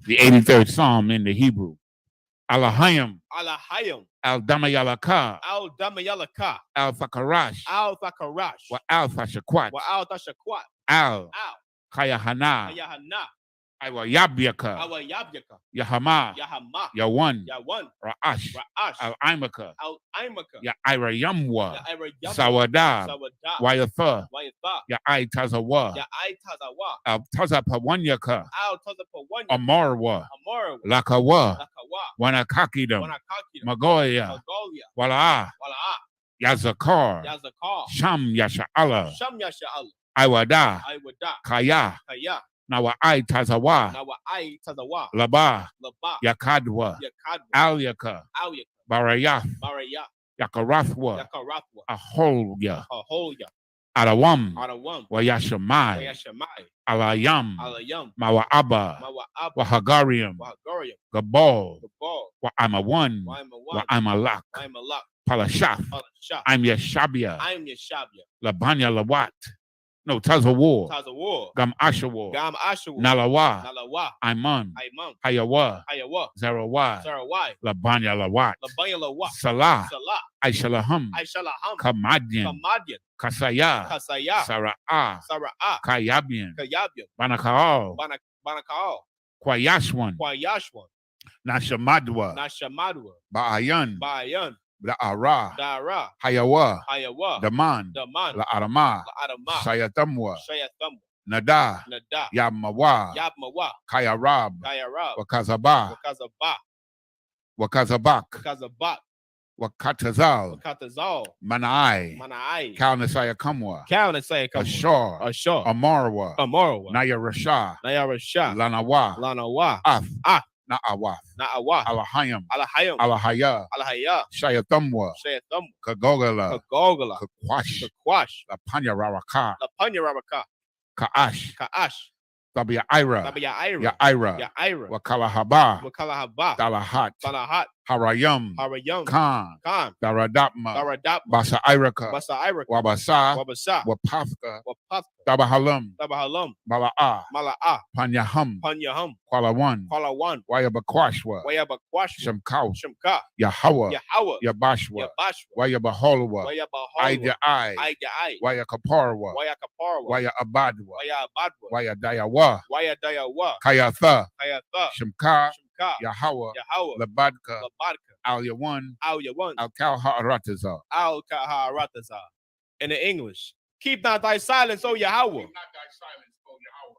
The 83rd Psalm in the Hebrew. Alahayim. Alahayim. Al-Damayalaka. Al-Damayalaka. Al-Fakarash. Al-Fakarash. Wa al-Fashakwat. Wa al-Tashakwat. Al-Kayahana. Kayahana. Iwa Yabyaka. Awa Yabyaka. Yahama. Yahama. Yawan. Yawan. Ra'ash. Ra'ash. Al-Imaka. Al-Imaka. Ya Ira Yamwa. Ya Ira Yamwa. Sawadab. Sawadab. Wayatha. Wayatha. Ya Ai Tazawa. Ya Ai Tazawa. Al-Tazapawanyaka. Al-Tazapawanyaka. Amarwa. Amarwa. Lakawa. Lakawa. Wanakakidam. Wanakakidam. Magoya. Magolia. Wala'a. Wala'a. Yazakar. Yazakar. Sham Yasha'ala. Sham Yasha'ala. Iwada. Iwada. Kaya. Kaya. Nawa Ai Tazawa. Nawa Ai Tazawa. Laba. Laba. Yakadwa. Yakadwa. Alyaka. Alyaka. Barayaf. Baraya. Yakarathwa. Yakarathwa. Aholya. Aholya. Arawam. Arawam. Wayashamai. Wayashamai. Alayam. Alayam. Mawa'aba. Mawa'aba. Wahagarium. Wahagarium. Gabal. Gabal. Wa'amawan. Wa'amawan. Wa'amalak. Wa'amalak. Palashaf. Palashaf. I'm Yeshabia. I'm Yeshabia. Labanya Lawat. No, Tazawar. Tazawar. Gam Ashawar. Gam Ashawar. Nalawa. Nalawa. Iman. Iman. Hayawa. Hayawa. Zarawai. Sarawai. Labanya Lawat. Labanya Lawat. Salah. Salah. Aishalaham. Aishalaham. Kamadian. Kamadian. Kasaya. Kasaya. Sara'ah. Sara'ah. Kayabian. Kayabian. Banakaal. Banakaal. Kwayashwan. Kwayashwan. Nashamadwa. Nashamadwa. Ba'ayan. Ba'ayan. La'ara. Dara. Hayawa. Hayawa. Daman. Daman. La'arama. La'arama. Shayatamwa. Shayatam. Nada. Nada. Yamawa. Yabmawa. Kayarab. Kayarab. Wakazaba. Wakazaba. Wakazabak. Wakazabak. Wakatazal. Wakatazal. Manai. Manai. Kalnasaya Kamwa. Kalnasaya Kamwa. Ashar. Ashar. Amarwa. Amarwa. Naya Rasha. Naya Rasha. Lanawa. Lanawa. Af. Af. Na'awaf. Na'awa. Alahayam. Alahayam. Alahaya. Alahaya. Shayatamwa. Shayatam. Kagogala. Kagogala. Kakwash. Kakwash. Lapanya Rawaka. Lapanya Rabaka. Kaash. Kaash. Tabia Ira. Tabia Ira. Ya Ira. Ya Ira. Wakalahaba. Wakalahaba. Dalahat. Salahat. Harayam. Harayam. Khan. Khan. Daradapma. Daradap. Basa Iraka. Basa Iraka. Wabasa. Wabasa. Wapafka. Wapafka. Dabahalam. Dabahalam. Mala'a. Mala'a. Panyaham. Panyaham. Kwalawan. Kwalawan. Wayabakwashwa. Wayabakwashwa. Shamkau. Shemka. Yahawa. Yahawa. Yabashwa. Yabashwa. Wayabaholwa. Wayabaholwa. Aida Ai. Aida Ai. Wayakaparwa. Wayakaparwa. Wayabadwa. Wayabadwa. Wayadayawa. Wayadayawa. Kayatha. Kayatha. Shemka. Shemka. Yahawa. Yahawa. Labadka. Labadka. Al Yawan. Al Yawan. Al Kalha'arataza. Al Kaharataza. In the English. Keep not thy silence, O Yahweh.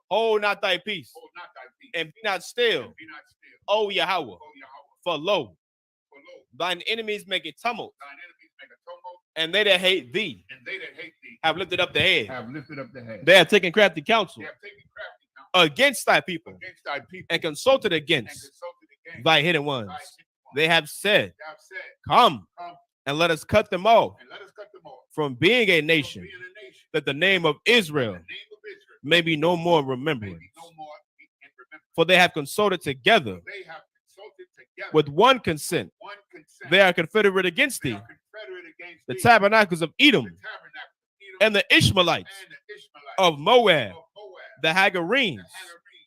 Hold not thy peace. And be not still, O Yahweh. For lo, thine enemies make a tumult. And they that hate thee have lifted up the head. They have taken crafty counsel against thy people and consulted against thy hidden ones. They have said, come and let us cut them off from being a nation, that the name of Israel may be no more remembered. For they have consulted together with one consent. They are confederate against thee, the tabernacles of Edom, and the Ishmaelites of Moab, the Hagarenes,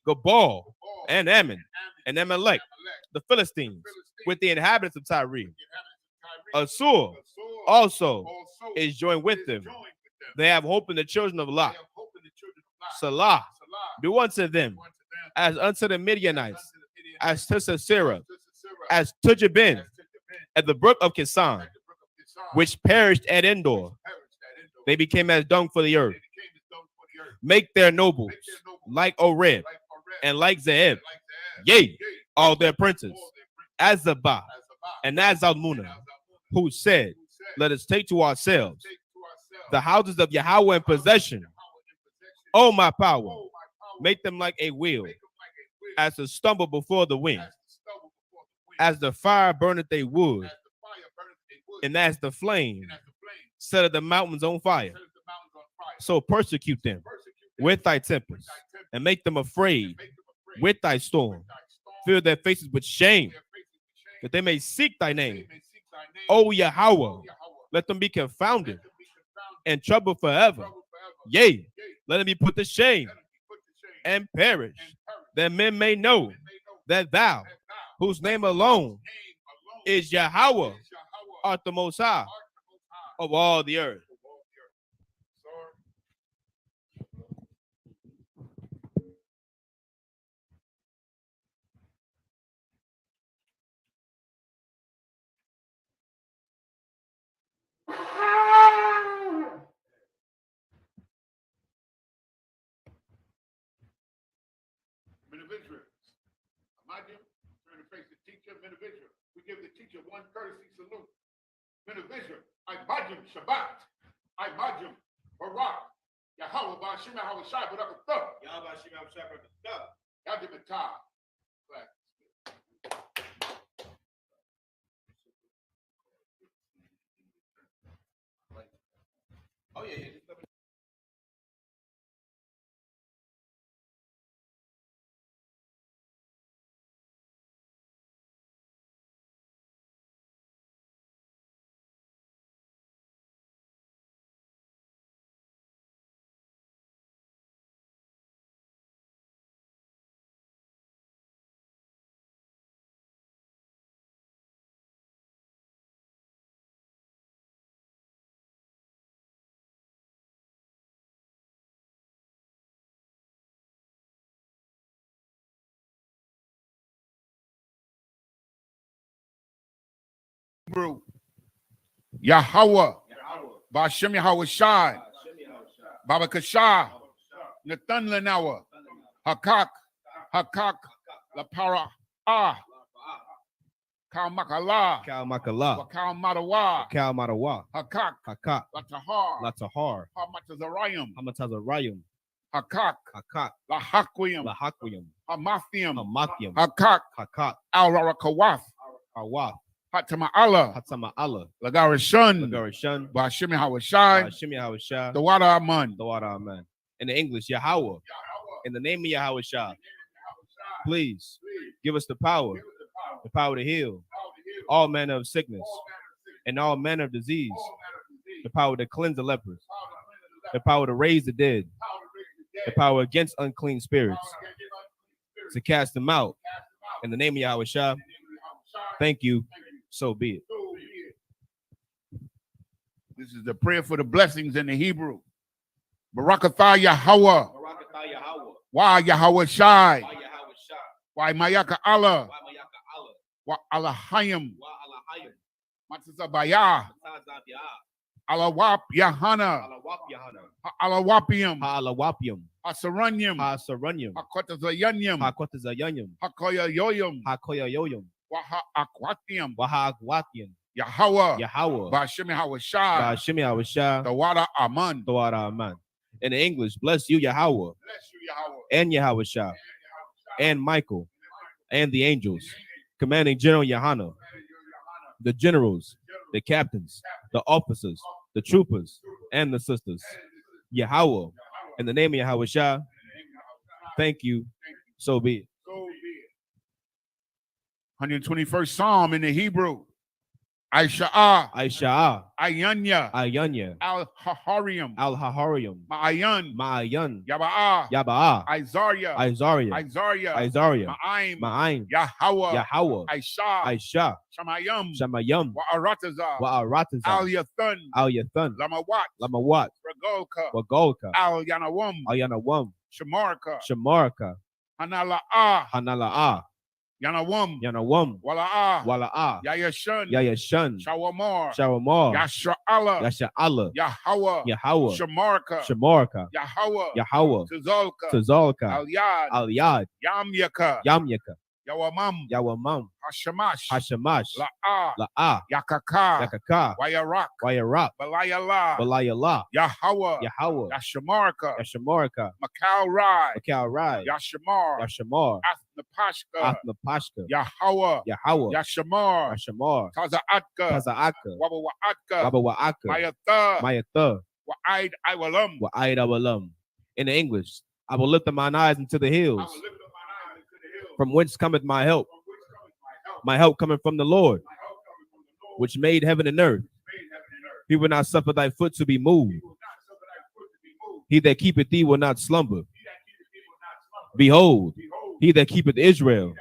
Gabal, and Ammon, and Amalek, the Philistines, with the inhabitants of Tyre. Assur also is joined with them. They have hope in the children of Lot. Salah, do unto them as unto the Midianites, as to Sisera, as to Jabin, at the brook of Kisan, which perished at Endor. They became as dung for the earth. Make their nobles like Oreb and like Zeeb, yea, all their princes, as Zabah and as Zalmunna, who said, let us take to ourselves the houses of Yahweh in possession. O my power, Make them like a wheel, as to stumble before the wind. As the fire burneth they wood, and as the flame setteth the mountains on fire. So persecute them with thy tempest, and make them afraid with thy storm. Fill their faces with shame, that they may seek thy name. O Yahweh, let them be confounded and troubled forever. Yea, let them be put to shame and perish, that men may know that thou, whose name alone is Yahweh, art the Most High of all the earth. Men of Israel, imagine, turn to face the teacher, men of Israel. We give the teacher one courtesy salute. Men of Israel, I Bajim Shabbat, I Bajim Barak, Yahweh Bashim Yahweh Shai Barakatah, Yahweh Bashim Yahweh Shai Barakatah, Yadim Atah. Oh, yeah. Hebrew, Yahweh, Bashim Yahweh Shai, Baba Kashah, Nathan Lenawa, Hakak, La Para, Kal Makala, Kal Madawa, Hakak, Latahar, Hamatazarayim, Hakak, La Hakwim, Hamathium, Hakak, Al Rakawath, Hatama Allah, Lagarishan, Bashim Hawashai, the water Aman. In the English, Yahweh. In the name of Yahweh Shah, please give us the power to heal all manner of sickness and all manner of disease, the power to cleanse the lepers, the power to raise the dead, the power against unclean spirits, to cast them out. In the name of Yahweh Shah, thank you. So be it. This is the prayer for the blessings in the Hebrew. Barakatah Yahweh. Wa Yahweh Shai. Wa Mayaka Allah. Wa Alahayim. Matazabaya. Alawap Yahana. Alawapium. Asaranyim. Hakotazayanyim. Hakoya Yoyum. Waha Akwatium. Yahweh. Bashim Hawashai. The water Aman. In the English, bless you, Yahweh. And Yahweh Shah. And Michael. And the angels. Commanding General Yahana. The generals. The captains. The officers. The troopers. And the sisters. Yahweh. In the name of Yahweh Shah. Thank you. So be it. 121st Psalm in the Hebrew. Aisha, Ayanya, Al-Haharium, Ma'ayan, Yaba'a, Isaiah, Ma'aim, Yahweh, Aisha, Shamayam, Wa'arataza, Al-Yathan, Lamawat, Regolka, Al-Yanawam, Shamarka, Hanala'ah, Yanawam, Wala'a, Yayashan, Shawamar, Yasha'Allah, Yahweh, Shamarka, Yahweh, Tazolka, Al-Yad, Yamyaka, Yawamam, Yawamam, Hashamash, Hashamash, La'a, La'ah, Yakaka, Yakaka, Wayarak, Wayarak, Balayala, Balayala, Yahweh, Yahweh, Yashamarka, Yashamarka, Makal Rai, Makal Rai, Yashamar, Yashamar, Athnapashka, Athnapashka, Yahweh, Yahweh, Yashamar, Yashamar, Tazaatka, Taza'aka, Wabawaatka, Wabawa'aka, Mayatha, Mayatha, Wa'aid Iwalam, Wa'aid Awalam. In the English, I will lift up mine eyes into the hills. From whence cometh my help? My help coming from the Lord, which made heaven and earth. He will not suffer thy foot to be moved. He that keepeth thee will not slumber. Behold, he that keepeth Israel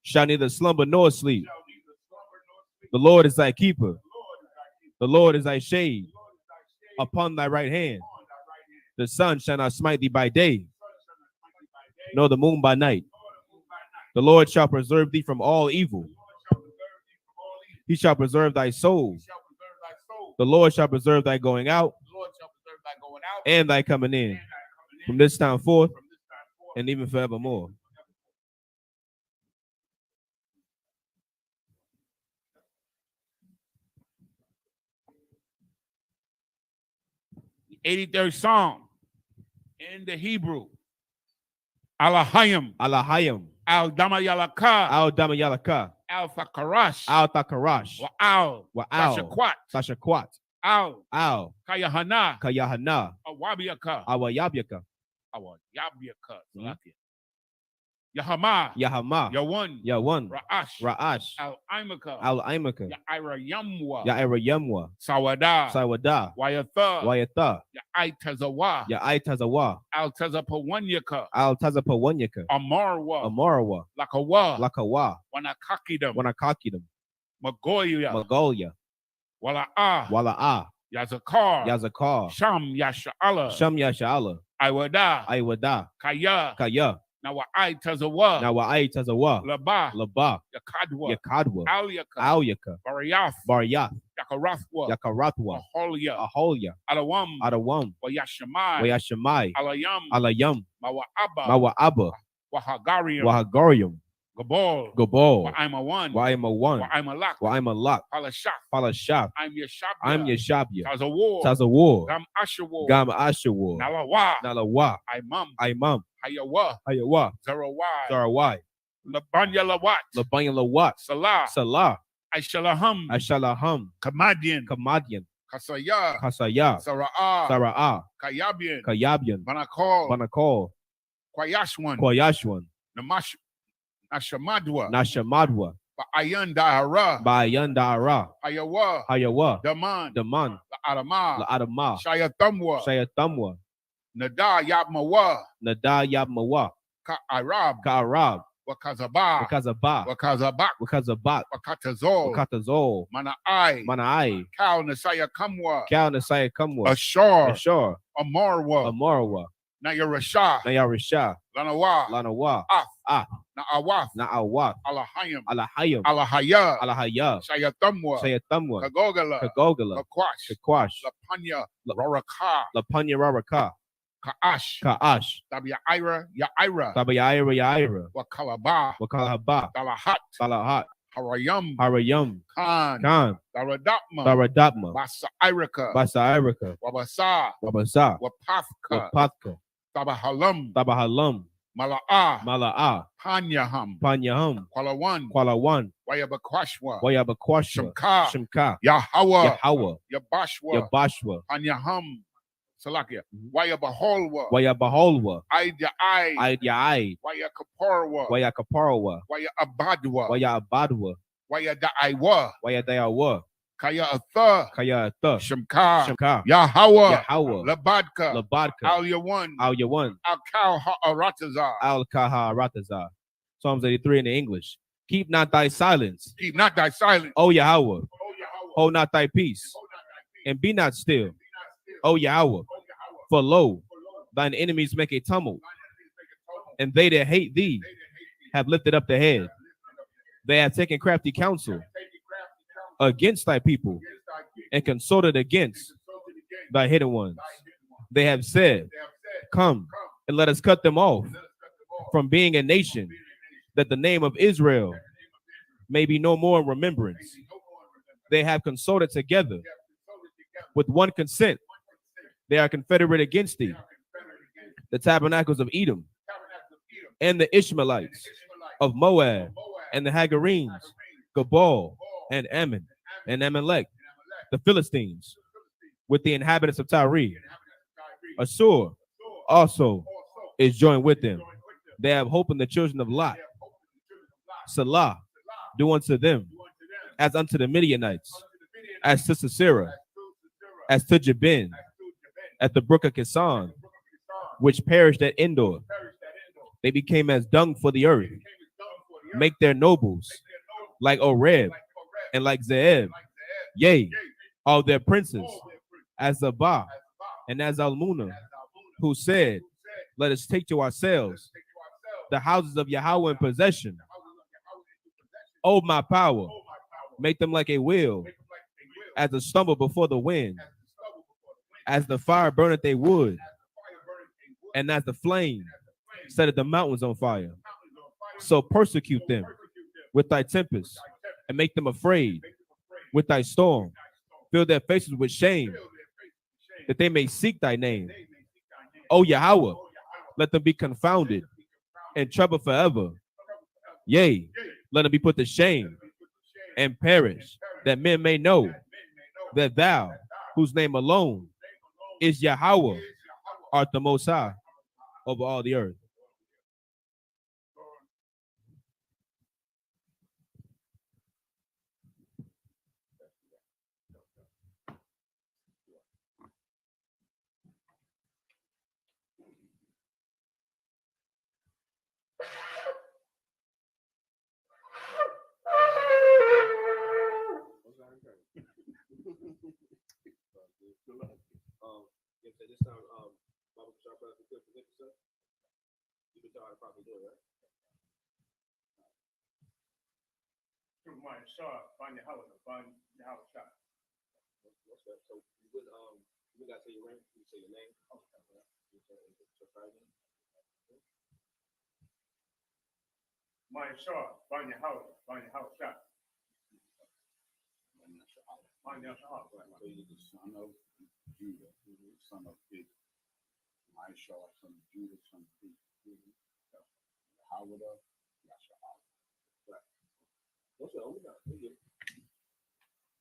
shall neither slumber nor sleep. The Lord is thy keeper. The Lord is thy shade upon thy right hand. The sun shall not smite thee by day, nor the moon by night. The Lord shall preserve thee from all evil. He shall preserve thy soul. The Lord shall preserve thy going out and thy coming in from this time forth and even forevermore. The 83rd Psalm in the Hebrew. Alahayim, Alahayim, Al-Damayalaka, Al-Damayalaka, Al-Fakarash, Al-Takarash, Wa'al, Wa'al, Tashakwat, Al, Al, Kayahana, Kayahana, Awabiaka, Awayabyaka, Awayabiaka, Yahama, Yahama, Yawan, Yawan, Ra'ash, Ra'ash, Al-Imaka, Al-Imaka, Ya'ira Yamwa, Ya'ira Yamwa, Sawada, Sawada, Wayatha, Wayatha, Ya'itazawa, Ya'itazawa, Al-Tazapawanyaka, Al-Tazapawanyaka, Amarwa, Amarwa, Lakawa, Lakawa, Wanakakidam, Wanakakidam, Magoya, Magolia, Wala'ah, Wala'ah, Yazakar, Yazakar, Sham Yasha'ala, Sham Yasha'ala, Iwada, Iwada, Kaya, Kaya, Nawa'itazawa, Nawa'itazawa, Laba, Laba, Yakadwa, Yakadwa, Alyaka, Alyaka, Bariyath, Baryath, Yakarathwa, Yakarathwa, Aholia, Aholia, Alawam, Adawam, Wayashamai, Wayashamai, Alayam, Alayam, Mawa'aba, Mawa'aba, Wahagarium, Wahagarium, Gabal, Gabal, Wa'aimawan, Wa'aimawan, Wa'aimalak, Wa'aimalak, Palashaf, Palashaf, I'm Yeshabia, I'm Yeshabia, Tazawar, Tazawar, Gam Ashawar, Gam Ashawar, Nalawa, Nalawa, Imam, Imam, Hayawa, Hayawa, Zarawai, Zarawai, Labanya Lawat, Labanya Lawat, Salah, Salah, Aishalaham, Ashalaham, Kamadian, Kamadian, Kasaya, Kasaya, Sara'ah, Sara'ah, Kayabian, Kayabian, Banakol, Banakol, Kwayashwan, Kwayashwan, Namash, Nashamadwa, Nashamadwa, Ba'ayan Dahara, Bayan Dara, Hayawa, Hayawa, Daman, Daman, La'adama, La'adama, Shayatamwa, Shayatamwa, Nada Yabmawa, Nada Yabmawa, Ka'arab, Ka'arab, Wakazaba, Wakazaba, Wakazabak, Wakazabak, Wakatazol, Wakatazol, Mana'ai, Manai, Kal Nasaya Kamwa, Kal Nasaya Kamwa, Ashar, Ashar, Amarwa, Amarwa, Nayarashah, Nayarisha, Lanawa, Lanawa, Af, Na'awaf, Na'awaf, Alahayim, Alahayim, Alahaya, Alahaya, Shayatamwa, Sayatamwa, Kagogala, Kagogala, Kakwash, Kakwash, Lapanya, Roraka, Lapanya Raraka, Ka'ash, Ka'ash, Tabi'aira, Ya'ira, Tabayaira Yaira, Wakalaba, Wakalahaba, Dalahat, Salahat, Harayam, Harayam, Khan, Khan, Daradapma, Daradapma, Basairika, Basairika, Wabasa, Wabasa, Wapafka, Wapatka, Tabahalam, Tabahalam, Mala'ah, Mala'ah, Panyaham, Panyaham, Kwalawan, Kwalawan, Wayabakwashwa, Wayabakwashwa, Shemka, Shemka, Yahweh, Yahweh, Yabashwa, Yabashwa, Panyaham, Salakia, Wayabaholwa, Wayabaholwa, Aida Ai, Aid Ya'aid, Wayakaparwa, Wayakaparwa, Wayabadwa, Wayabadwa, Wayadaiwa, Wayadayawa, Kaya Atha, Kaya Tha, Shemka, Shemka, Yahweh, Yahweh, Labadka, Labadka, Al Yawan, Al Yawan, Al Kal Ha'aratazar, Al Kaha Ratazah. Psalms 83 in the English. Keep not thy silence, keep not thy silence, O Yahweh. Hold not thy peace, and be not still, O Yahweh. For lo, thine enemies make a tumult, and they that hate thee have lifted up their head. They have taken crafty counsel against thy people, and consulted against thy hidden ones. They have said, come, and let us cut them off from being a nation, that the name of Israel may be no more in remembrance. They have consulted together with one consent. They are confederate against thee, the tabernacles of Edom, and the Ishmaelites of Moab, and the Hagarenes, Gabal, and Ammon, and Amalek, the Philistines, with the inhabitants of Tyre. Assur also is joined with them. They have hope in the children of Lot. Salah, do unto them as unto the Midianites, as to Sisera, as to Jabin, at the brook of Kisan, which perished at Endor. They became as dung for the earth. Make their nobles like Oreb and like Zeeb, yea, all their princes, as Zabah and as Almunah, who said, let us take to ourselves the houses of Yahweh in possession. O my power, make them like a wheel, as a stumble before the wind, as the fire burneth a wood, and as the flame setteth the mountains on fire. So persecute them with thy tempest, and make them afraid with thy storm. Fill their faces with shame, that they may seek thy name. O Yahweh, let them be confounded and troubled forever. Yea, let them be put to shame and perish, that men may know that thou, whose name alone is Yahweh, art the Most High over all the earth. This time, Bible shop class is good for this, sir. You can tell how to probably do it, right? My shot, find your house, find your house shot. What's that? So you gotta say your rank, you say your name. My shot, find your house shot. Find your house. So you're the son of Judah, son of David. My son of Judah, son of David. Howard, Yasha'al. What's that?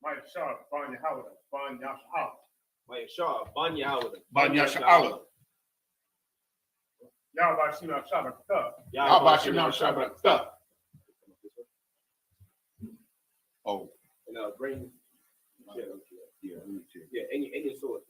My shot, find your house, find your house. My shah, Ban Yahweh. Ban Yasha'al. Yahweh Shina Shabbat. Yahweh Shina Shabbat. Oh. And bring. Yeah, let me check. Yeah, any sword.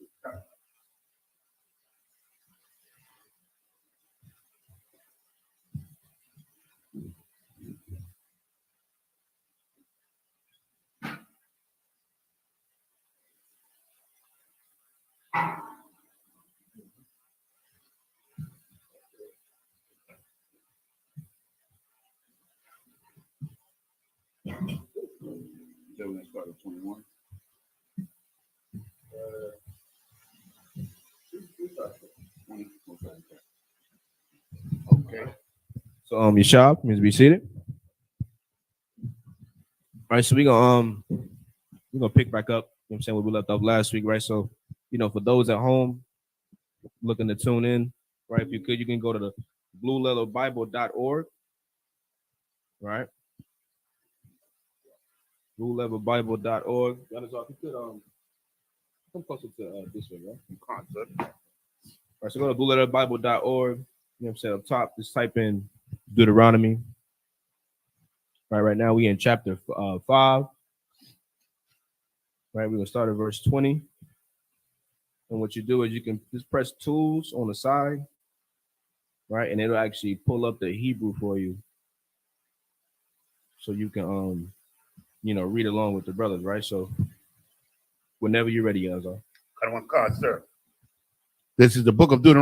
So when it started 21. Okay. So your shop means be seated. All right, so we're gonna pick back up, you know what I'm saying, where we left off last week, right? So, for those at home looking to tune in, right? If you could, you can go to the bluelevelbible.org, right? bluelevelbible.org. If you could come closer to this way, right? Concept. All right, so go to bluelevelbible.org. You know what I'm saying? Up top, just type in Deuteronomy. Right now we in chapter 5. Right, we're gonna start at verse 20. And what you do is you can just press tools on the side, right? And it'll actually pull up the Hebrew for you. So you can read along with the brothers, right? So whenever you're ready, Yazar. Cut one card, sir. This is the book of Deuteronomy.